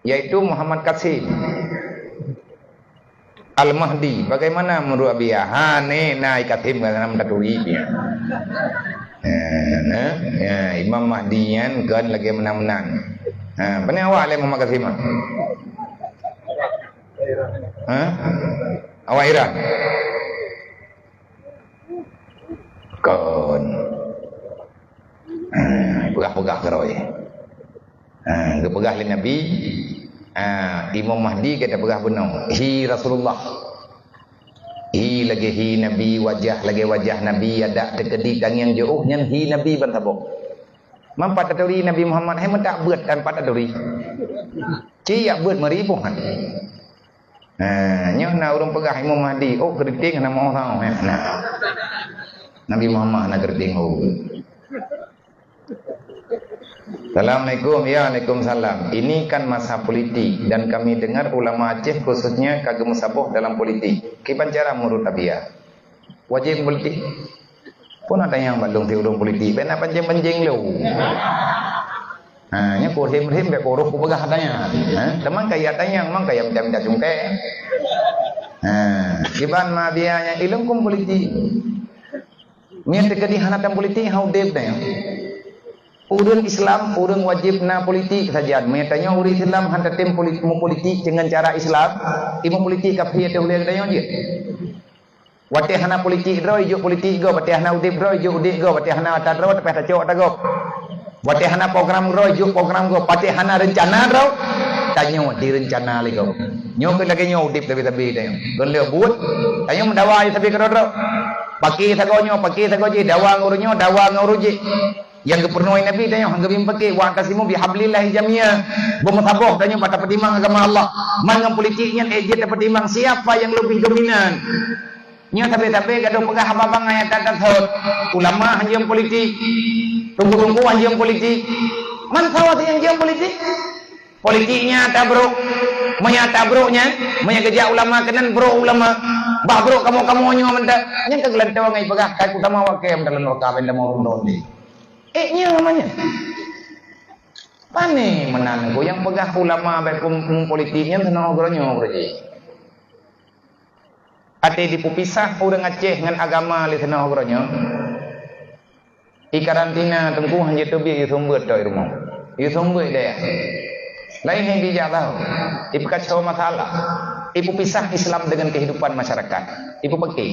yaitu Muhammad Qasim Al-Mahdi. Bagaimana menurut Abia? Ne na ikatim kana mendadui dia. Ya, Imam Mahdi kan lagi menang-menang. Benar awak le Muhammad Qasim? Awak Iran? Kon. Pegah-pegah keroi. Kepegah le Nabi. Imam Mahdi kata pegah benar. Hi Rasulullah. Hi lagi hi Nabi, wajah lagi wajah Nabi, ada tekedi kang yang jauh nyan hi Nabi ban sabok. Mampat taduri Nabi Muhammad hai tak beut dan pat taduri. Ci ya beut meribu kan. Nyo na urang pegah Imam Mahdi, oh geriting na mau tahu. Nah. Nabi Muhammad na geriting oh. Assalamualaikum. Ya Waalaikumsalam. Ini kan masa politik dan kami dengar ulama Aceh khususnya kagem saboh dalam politik. Kiban cara menurut Abia? Wajib politik. Pun ada yang bandung ti urang politik, ben apa panjang lu. Nya ko him-him be koruh ku begah adanya. Teman kaya tanya mang kaya macam cungke. Kiban ma biaya ilmu kum politik. Mian tekedi hanatan politik hau deb dah. Urang Islam, urang wajib na politik saja. Menyatanya urang Islam hantar tim politik dengan cara Islam. Ibu politik kafir tu boleh kaya je. Wate hana politik ro ijo politik go, wate hana udip ro ijo udip go, wate hana atat ro tapi tak cok tak go. Wate hana program ro ijo program go, wate hana rencana ro tanyo direncana lagi go. Nyo ke lagi nyo udip tapi dah. Gon le buat. Tanyo mendawa tapi kero ro. Paki tagonyo, paki tagoji dawa ngurunyo, dawa nguruji. Yang kepernuai Nabi tanya hangga bim pakai wa tasimu bihablillah jamia bermutaboh tanya pada pertimbangan agama Allah mangan politiknya dia dapat timbang siapa yang lebih dominan nya tapi gaduh pegah abang ayat kata ulama hanjam politik tunggu-tunggu hanjam politik man sawat yang hanjam politiknya tabruk tabruknya kerja ulama kenan bro ulama bah bro kamu nyo mendak nya kegelantau ngai pegah kai utama wakem dalam lokal benda mau rondoni nya namanya. Pane menangku yang pegah ulama baik politiknya tenang obronya berje. Ate dipupisah urang Aceh dengan agama li tenang obronya. I karantina tengku hanya tebi sumber doi rumah. Ieu sumber dia. Lain yang bijak tahu. Ibu kacau masalah. Ibu pisah Islam dengan kehidupan masyarakat. Ibu pakai.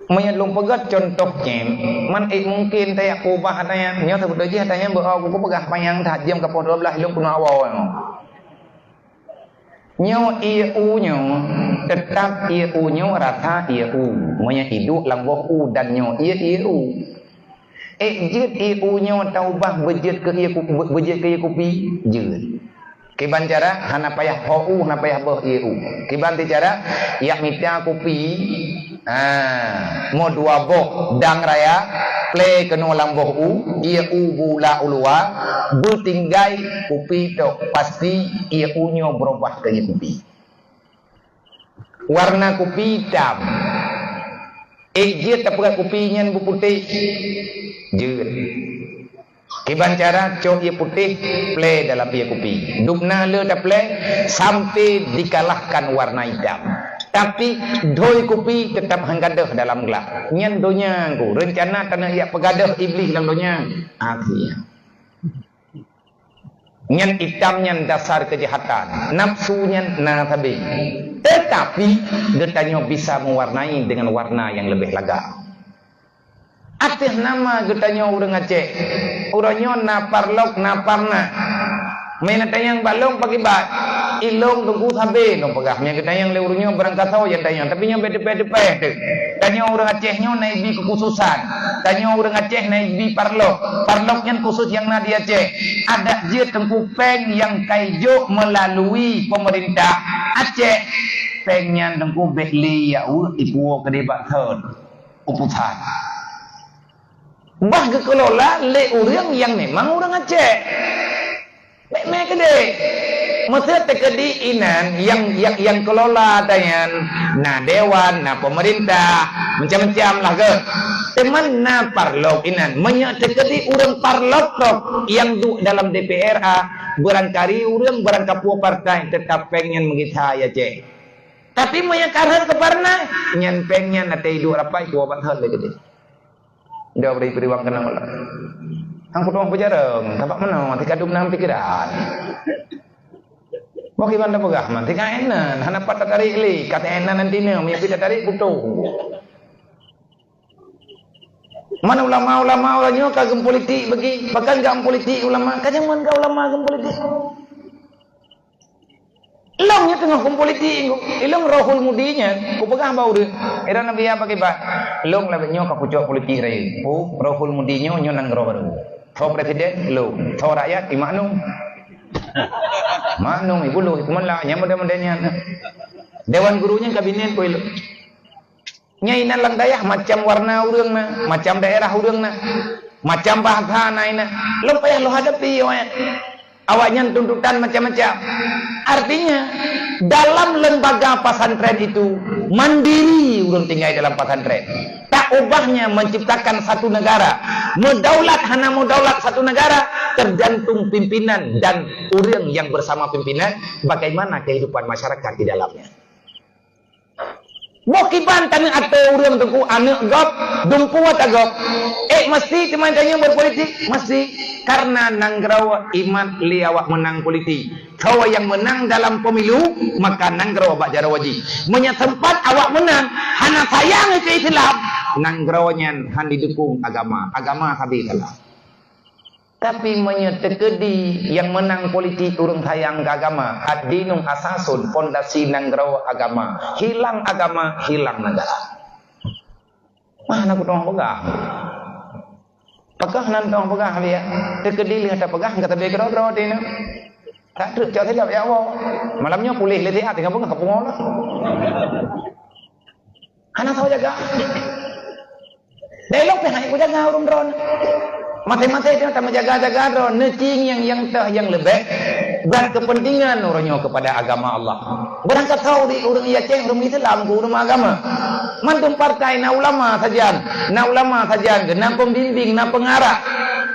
Menyelung pegat contohnya man mungkin tayak kubah tanya nyo sebut aja tanya aku pegah payang tajam ke 12 ilung kuno awal nyo iu nyo tetap iu nyo rata iu monya hidup lamboh u dan nyo iu jet iu nyo taubah bejet ke iu kopi jet kiban cara hana payah ho hana payah boh iu kiban cara yak mita kopi mo dua boh dang raya play keno lamboh u ia u bula ulua bertinggai kopi tok pasti ia u nyo berubah ke kopi warna kopi hitam dia tak pakai kopi nyan bu putih jeut kiban cara cok ia putih play dalam ia kopi dukna le tak play sampai dikalahkan warna hitam. Tapi doi kopi tetap hanggadah dalam gelas. Nyan donya ku rencana tanah ia pegadah iblis dalam donya. Akhirnya. Nyan hitam nyan dasar kejahatan. Nafsunya nasabi. Tetapi getanya bisa mewarnai dengan warna yang lebih lega. Atih nama getanya urang Aceh. Uranyo na parlok na parna. Main tayang balong pagi bat. Ilong tunggu sabe no pegah. Nya getayang le urunyo berangkat tahu yang tayang. Tapi nya bede-bede tu. Tanya urang Acehnya naik bi kekhususan. Tanya urang Aceh naik bi parlok. Parloknya khusus yang na di Aceh. Ada je tengku peng yang kaijo melalui pemerintah Aceh. Pengnya tengku behli ya ibu kedebat thon. Upusan. Bah kelola le urang yang memang urang Aceh. Mek gede. Mesti tekedi inan yang kelola tayan na dewan na pemerintah macam-macam lah ke. Teman na parlok inan menyak tekedi urang parlok tok yang du dalam DPRA barangkali urang barang kapua partai tetap pengen mengita ya cek. Tapi menyak karhan keparna nyan pengen na tei du rapai kuat hal gede. Dah beri periwang kena malah. Angkut uang pejarang, tapak mana? Tika dumnam pikiran. Mau gimana pegah? Tika enan, hana patah tarik li, kata enan nanti ni, mia pita tarik putu. Mana ulama orangnya kagem politik bagi, bahkan gam politik ulama, kajang mana ulama gam politik. Ilongnya tengah kum politik, ilong rohul mudinya, ku pegah bau deh. Era nabi apa kibat? Ilong labenya kaku cok politik raya. Oh, rohul mudinya nyonan roh baru. Thor presiden lu, thor rakyat imaknum. Maknum ibu lu itu malah nyamada-madanya. Dewan gurunya kabinet ko ilu. Nyai nalang dayah macam warna urang na, macam daerah urang na, macam bahasa na. Lu payah lu hadapi awaknya tuntutan macam-macam. Artinya dalam lembaga pesantren itu mandiri urang tinggal dalam pesantren. Tak ubahnya menciptakan satu negara. Mendaulat hana mendaulat satu negara tergantung pimpinan dan urang yang bersama pimpinan bagaimana kehidupan masyarakat di dalamnya. Mokiban tanah atau urang tengku anak gop dumpuat agop. Mesti teman-temannya berpolitik mesti karena nanggrawa iman liawak menang politik. Kau yang menang dalam pemilu maka nanggrawa bak jara wajib. Menya tempat awak menang hana sayang ke Islam nangrawanya han didukung agama sabi kalah. Tapi menyetekedi yang menang politik urang sayang ke agama. Ad-dinung asasun fondasi nanggrawa agama. Hilang agama, hilang negara. Mana aku tong pegah. Pegah nan tong pegah dia. Tekedi lihat pegah kata be kro-kro tino. Tak truk cak tidak ya Allah. Malamnya pulih le tiat dengan pegah kapung Allah. Ana tahu jaga. Delok pe hai ku jaga urung dron. Mati-mati dia tak menjaga-jaga dron. Necing yang lebih berkepentingan orangnya kepada agama Allah. Berangkat tahu di orang Aceh, orang Islam, orang agama. Mantum partai na ulama saja, na pembimbing, na pengarah.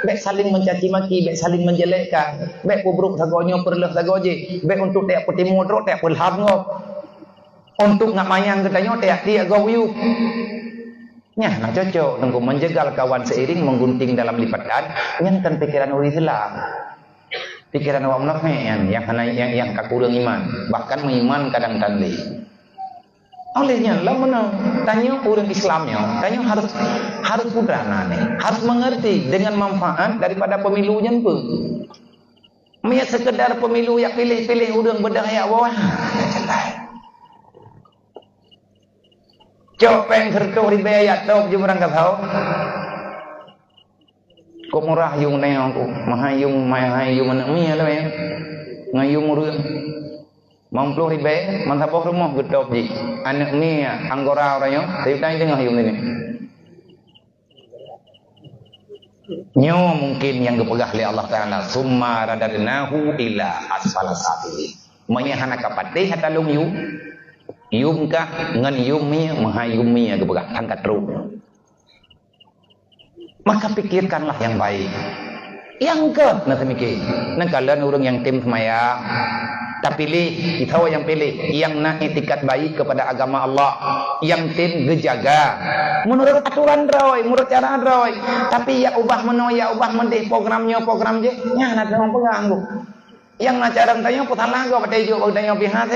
Baik saling mencaci maki, baik saling menjelekkan, baik pubruk sagonya perlah sagoje, baik untuk tak petimu truk tak pelham ngop. Untuk ngak mayang katanya tak dia gawiu. Nya nak cocok tengku menjegal kawan seiring menggunting dalam lipatan nyantan pikiran orang Islam. Pikiran awak munafik yang kakurang iman, bahkan mengiman kadang tandli. Olehnya lah menang tanya orang Islamnya, tanya harus mudah nane, harus mengerti dengan manfaat daripada pemilunya pun. Mia sekedar pemilu yang pilih-pilih orang berdaya bawah. Copeng kerto di bayat tau je berangkat tahu. Ko murah yung na yung mahayung anak mia lah ya. Ngayung urang. Mampluh di bayat mantap rumah gedop ji. Anak mia anggora orangnya. Tapi tanya tengah yung ini. Nyo mungkin yang kepegah oleh Allah Taala. Summa radadnahu ila asfala safili. Menyahana kapatih hatalung yu. Yum kah ngan yumnya mahayumnya keberat angkat teruk. Maka pikirkanlah yang baik. Yang ke nanti mikir. Nan kalian orang yang tim semaya tak pilih, kita yang pilih yang nak etikat baik kepada agama Allah, yang tim gejaga menurut aturan roy, menurut cara roy. Tapi ya ubah mendih program je, nya nak orang pengganggu. Yang nak cara tanya putar lagu pada ijo tanya pihak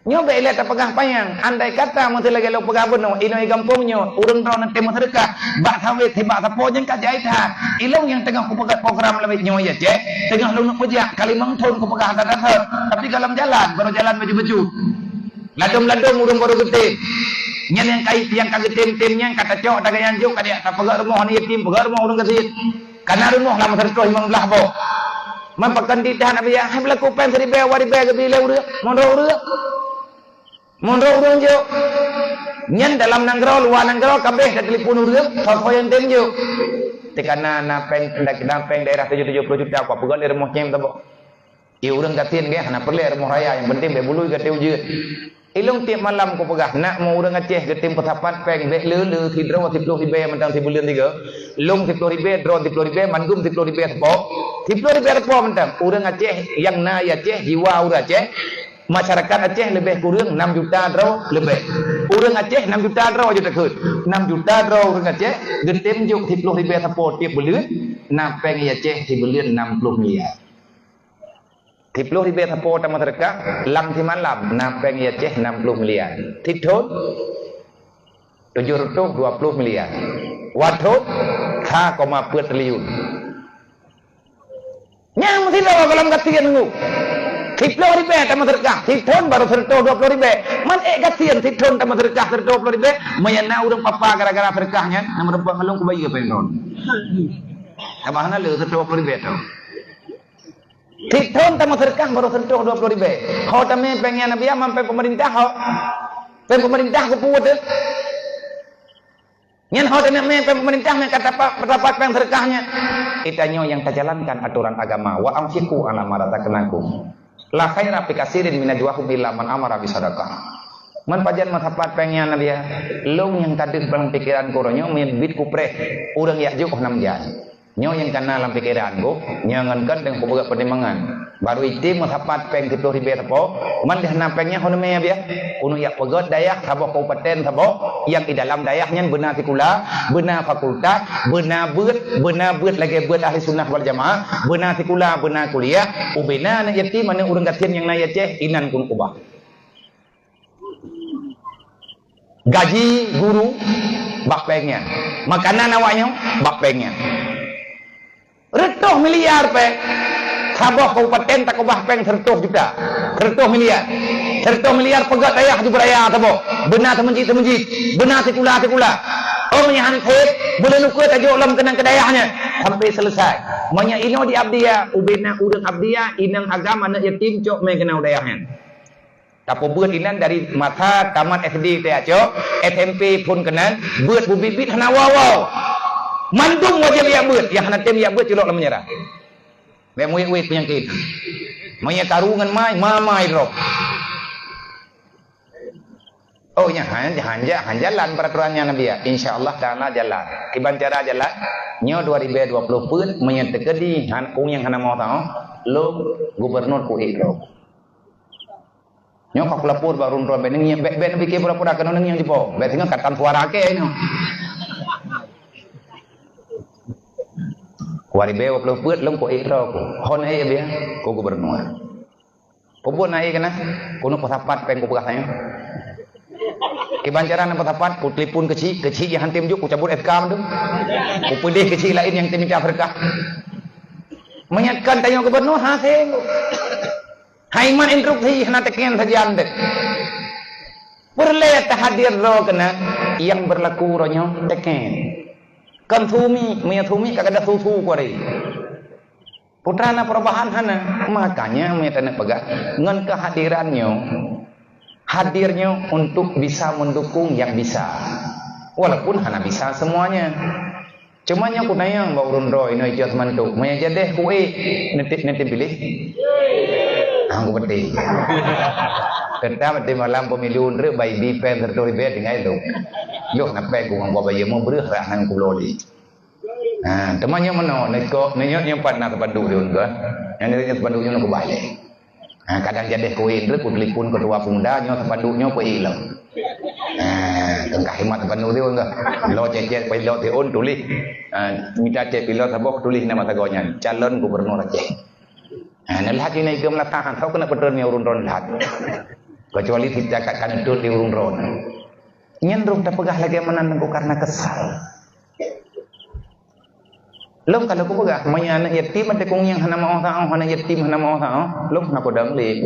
Nyo be ile ta pegah payang. Andai kata mun lagi lo pegah beno ino i kampung nyo urang tau nanti mun sedekah bak sawe tiba sapo jeng ka jai tha. Ilong yang tengah ku pegat program lebih nyo ya cek. Tengah lu nak pejak kali mangthon ku pegah ta tapi dalam jalan baru jalan baju-baju. Ladom-ladom urang baru gede. Nyen yang kait yang kagak tim-timnya kata cok daga yang juk kadia ta pegak rumah ni yatim pegak rumah urang gesit. Kana rumah lam sedekah imang belah bo. Man pakan di dah nabi ya hai belaku pen seri be wari be ke bila urang Mondro urang jo. Nyen dalam nanggro luar nanggro kabeh dak telefon urang apa yang tem jo. Tekana na peng daerah 70 juta apa pegak le rumah nyem ta bo. I urang gatin ge hana perle rumah raya yang penting be bului ke teu jeut. Ilung tiap malam ku pegah nak mau urang Aceh ke tim pesapat peng be le hidro 10 ribu mentang 10 bulan 3 long 10 ribu drone 10 ribu mangum 10 ribu sepo 10 ribu sepo mentang urang Aceh yang na Aceh jiwa urang Aceh masyarakat Aceh lebih kurang 6 juta draw lebih urang Aceh 6 juta draw aja tak 6 juta draw urang Aceh getem juk 10 ribu sepo tiap bulan na peng Aceh 10 bulan 60 miliar 10 ribu sepo ta masyarakat lang di malam na peng Aceh 60 miliar tithot 720 miliar wathot 5,4 triliun nyang mesti dalam dalam kasihan ngu 10 ribu ta masyarakat tithon baru 120 ribu man kasihan tithon ta masyarakat 120 ribu mayana urang papa gara-gara berkahnya nama rempak ngelung ku bayi pengon tamahna le 120 ribu tau Tithon ta masyarakat baru sentuh 20 ribu. Kau tame pengen nabi sampai pemerintah kau. Pemerintah ku puut. Nyen kau tame pemerintah yang kata pendapat peng sedekahnya. Itanyo yang terjalankan aturan agama wa amsiku ala maratakenakum. La khaira fi katsirin min najwahum illa man amara bi sadaqah. Man pajan masapat pengen nabi ya. Long yang kadir dalam pikiran koronyo men bit kupreh urang ya juk 6 jan. Nyo yang kena dalam pikiran go nyangankan dengan pembuka pertimbangan baru itu masapat peng 10 ribu sepo man dah napengnya hono me ya kuno ya pegot dayak sabo kabupaten sabo yang di dalam dayaknya benar sikula benar fakultas benar beut lagi beut ahli sunnah wal jamaah benar sikula benar kuliah ubena na yatim mana urang gatin yang na Aceh inan kun ubah gaji guru bak pengnya makanan awaknya bak pengnya Retuh miliar pe. Sabah kabupaten tak kebah peng 100 juta. 100 miliar. 100 miliar pegat ayah di beraya tabo. Benar temenjit. Benar tikula. Oh menyahan tip, boleh luka tajuk lam kenang kedayahnya sampai selesai. Manya ino di abdia, ubena udang abdia, inang agama nak yatim cok me kenang dayahnya. Tapi buat inan dari mata tamat SD teh cok, SMP pun kenal, buat bubibit hana wow. Mandung wajib ya buat, yang nanti ya buat cilok lah menyerah. Bemuit penyakit. Maya karungan mai drop. Oh ya, han jalan peraturannya Nabi ya. Insyaallah taala jalan. Kiban cara jalan. Nyo 2020 pun menyetekedi han kung yang hana mau tahu. Lo gubernur ku ikro. Nyo kok lapor baru ron ben ngi ben bikin pura-pura kana nang yang dipo. Ben tinggal katan suara ke ini. Wari be waplo put long ko ikro ko hon ai be ko gubernur popon ai kana kuno pasapat pen ko pegahnya kibancaran pasapat ku telepon kecil yang tim juk ku cabut SK mendung ku pilih kecil lain yang tim minta berkah menyatkan tanya gubernur haseng haiman instruksi hana teken sajian dek perle hadir ro kana yang berlaku ronyo teken kan thumi kagak ada susu kori putrana perubahan hana makanya metana pegah ngan hadirnya untuk bisa mendukung yang bisa walaupun hana bisa semuanya cuma yang kunayang bau rundro ini jat mantu maya jadeh kue nanti pilih aku penting kita mesti malam pemilu untuk bayi dipen tertori bed dengan itu yuk nape ku ngomong bayi mau bergerak nang kuloli nah temannya mana neko nyempat nak pandu dia kan yang dia pandu nya nak balik nah kadang jadi koin rek ku telepon ketua punda nya pandu nya pe hilang nah tengah hemat pandu dia enggak lo cecet pe lo teon tulis minta cek pilot sabok tulis nama tagonya calon gubernur Aceh nah nalhat ini ke melatahan kau kena peternya urun-urun lahat Kecuali tidak kan itu di urung ron. Nyendruk tak pegah lagi menanengku karena kesal. Lom kalau aku pegah, maya anak yatim ada kong yang hana mau tahu, hana yatim hana mau tahu. Lom nak kodam le,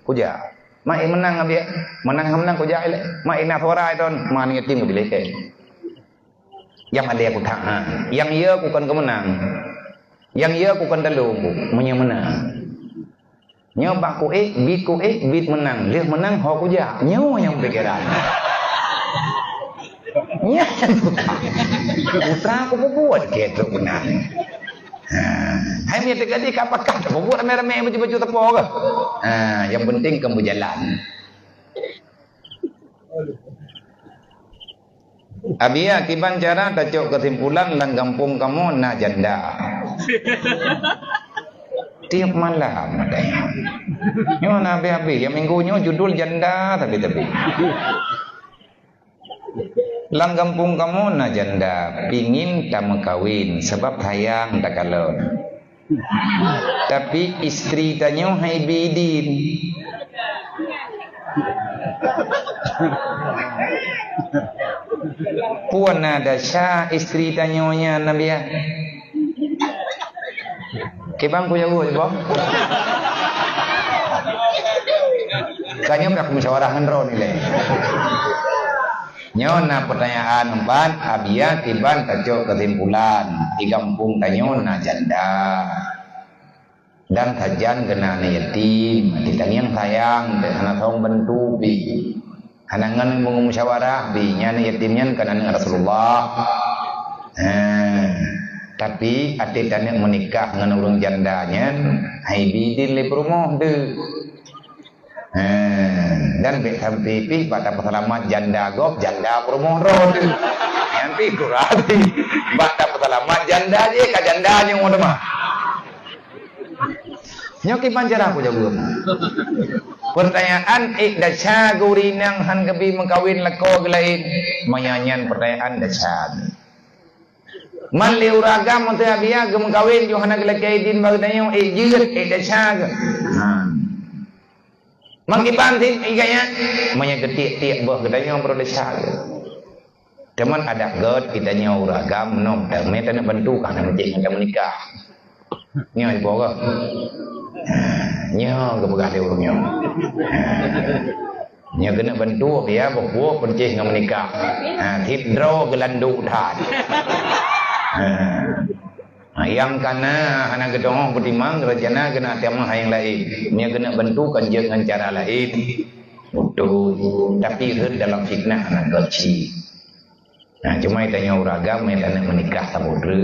kuja. Mai menang abia, menang kuja le. Mai nak suara itu, mana yatim aku dileke. Yang ada aku tahan, yang ia aku kan kemenang, yang ia aku kan dalu aku, maya menang. Nyoba ku bit menang, dia menang ho kuja, nyawa yang pikiran. Nya putra aku buat gitu benar. Hai ni tadi kapakah buat rame-rame baju-baju tepo ke? Yang penting kamu jalan. Abia kiban cara tajuk kesimpulan lang kampung kamu nak janda. Tiap malam ada. Nyo nabi yang minggunya judul janda tapi. Lang kampung kamu na janda pingin tak kawin sebab hayang tak kalon. Tapi istri tanya hai bidin. Puan ada syah istri tanyonya Nabi ya. Kebang ku jago je bang. Kanya nak musyawarah ngendro ni le. Nyona pertanyaan empat abia tiban tajuk kesimpulan di kampung tanyona janda dan kajian kena yatim kita yang sayang dan anak tong bentu bi hanangan musyawarah bi nyana yatimnya kena Rasulullah tapi ati tanek menikah dengan urang jandanya hai bidin le promo de dan sampai pi pada pesalamat janda gop janda promo road yang pi kurati pada pesalamat janda je ka janda yang mau mah nyoki panjara aku jago pertanyaan dasar gurinang han kebi mengkawin leko gelain menyanyian pertanyaan dasar man li uragam untuk abia mengkawin johana gelai din bagdanya jeut dasar Mangkipantin iganya manya getik-tik buah gedanya yang berdesa. Teman ada god kita nyau ragam nom dan meta nak bantu kan mencik nak menikah. Nya ibu ke? Nya ke begah dia urungnya. Nya kena bantu ya buah pencik nak menikah. Hidro gelandu dah. Yang kana anak gedong bertimang rajana kena tema yang lain. Dia kena bentukan je dengan cara lain. Betul. Tapi dalam fitnah anak kecil. Cuma tanya uragam yang tak nak menikah samudra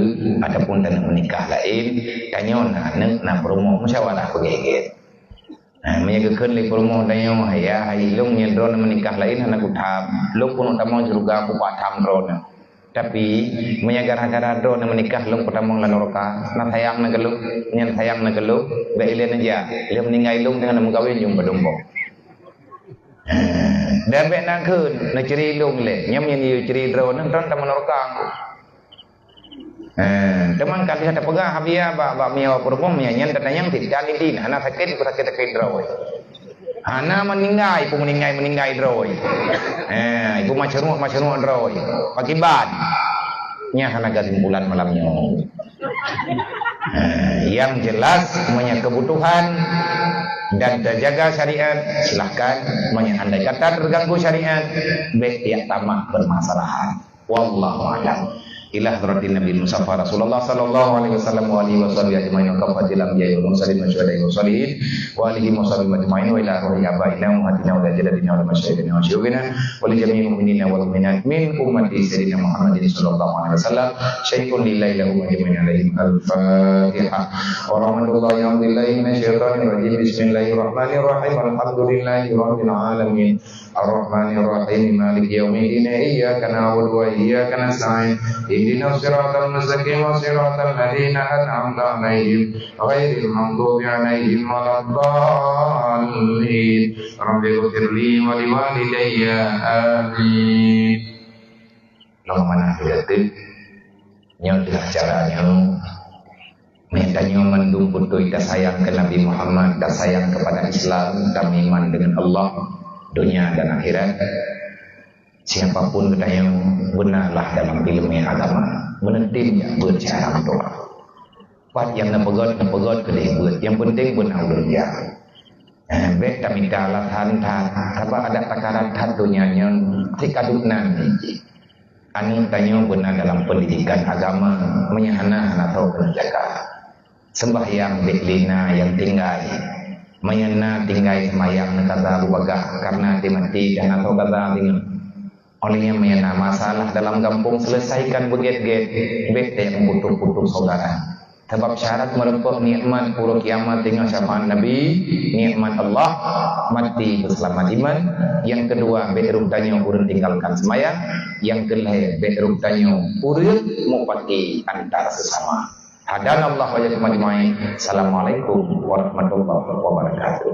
ataupun tak nak menikah lain, tanya nak promo musyawarah begitu. Menyaksikan le promo tanya ayah ilung nyendron menikah lain anak utam. Lu pun utama juga aku patam drone. Tapi menyagar-agar do na menikah long pertama lan oroka na sayang na gelu nyen sayang na gelu be ile aja ile meninggal long dengan mengkawin jung badombo dan be na keun na ciri long le nyam yen yu ciri dro nang ton taman oroka teman kali ada pegah habia ba miawa perpom nyen tatanyang tidak din anak sakit sakit dro Hana meninggal, ibu meninggal droi. Ibu macam droi. Akibat nya hana kesimpulan malamnya. Yang jelas punya kebutuhan dan terjaga syariat, silahkan. Andai kata terganggu syariat, baik tiap tamak bermasalah. Wallahu a'lam. Ila hadratin Nabi Mustafa Rasulullah sallallahu alaihi wasallam wa alihi wasallam ajmain wa kafatil anbiya'i wal mursalin wa syuhada'i wa salihin wa alihi wasallam ajmain wa ila ruhi abaina wa hatina wa jadadina wa masyaykhina wa syuyukhina wa li jami'il mu'minina wal mu'minat min ummati sayyidina Muhammadin sallallahu alaihi wasallam syaikhun lillahi lahu ajmain alaihim al-fatihah wa rahmatullahi wa billahi minasyaitonir rajim bismillahirrahmanirrahim alhamdulillahi rabbil alamin arrahmanir rahim maliki yaumiddin iyyaka na'budu wa iyyaka nasta'in اهدنا الصراط المستقيم صراط الذين أنعمت عليهم غير المغضوب عليهم ولا الضالين رب اغفر لي ولوالدي آمين. Allahumma nafiyatib nyon dengan caranya mintanya mendung putu kita sayang ke Nabi Muhammad dan sayang kepada Islam dan iman dengan Allah dunia dan akhirat. Siapapun kita yang benarlah dalam ilmu agama, menetimnya bercara doa. Pat yang napegot ke dia, yang penting benar dunia. Bet kami dalam hantar, apa ada takaran dunia yang tikaduknan. Anu tanya benar dalam pendidikan agama, menyahana atau menjaga. Sembahyang beklina yang tinggal, menyana tinggal semayang kata rubagah karena dimati dan atau kata tinggal. Olehnya menyana masalah dalam kampung selesaikan beget-get, bete yang butuh-butuh saudara. Sebab syarat merempah nikmat pura kiamat dengan syafaat Nabi, nikmat Allah, mati berselamat iman. Yang kedua, be'ruk tanya urut tinggalkan semayang. Yang kelihatan be'ruk tanya urut mupati antar sesama. Hadan Allah wa jatuh majma'in. Assalamualaikum warahmatullahi wabarakatuh.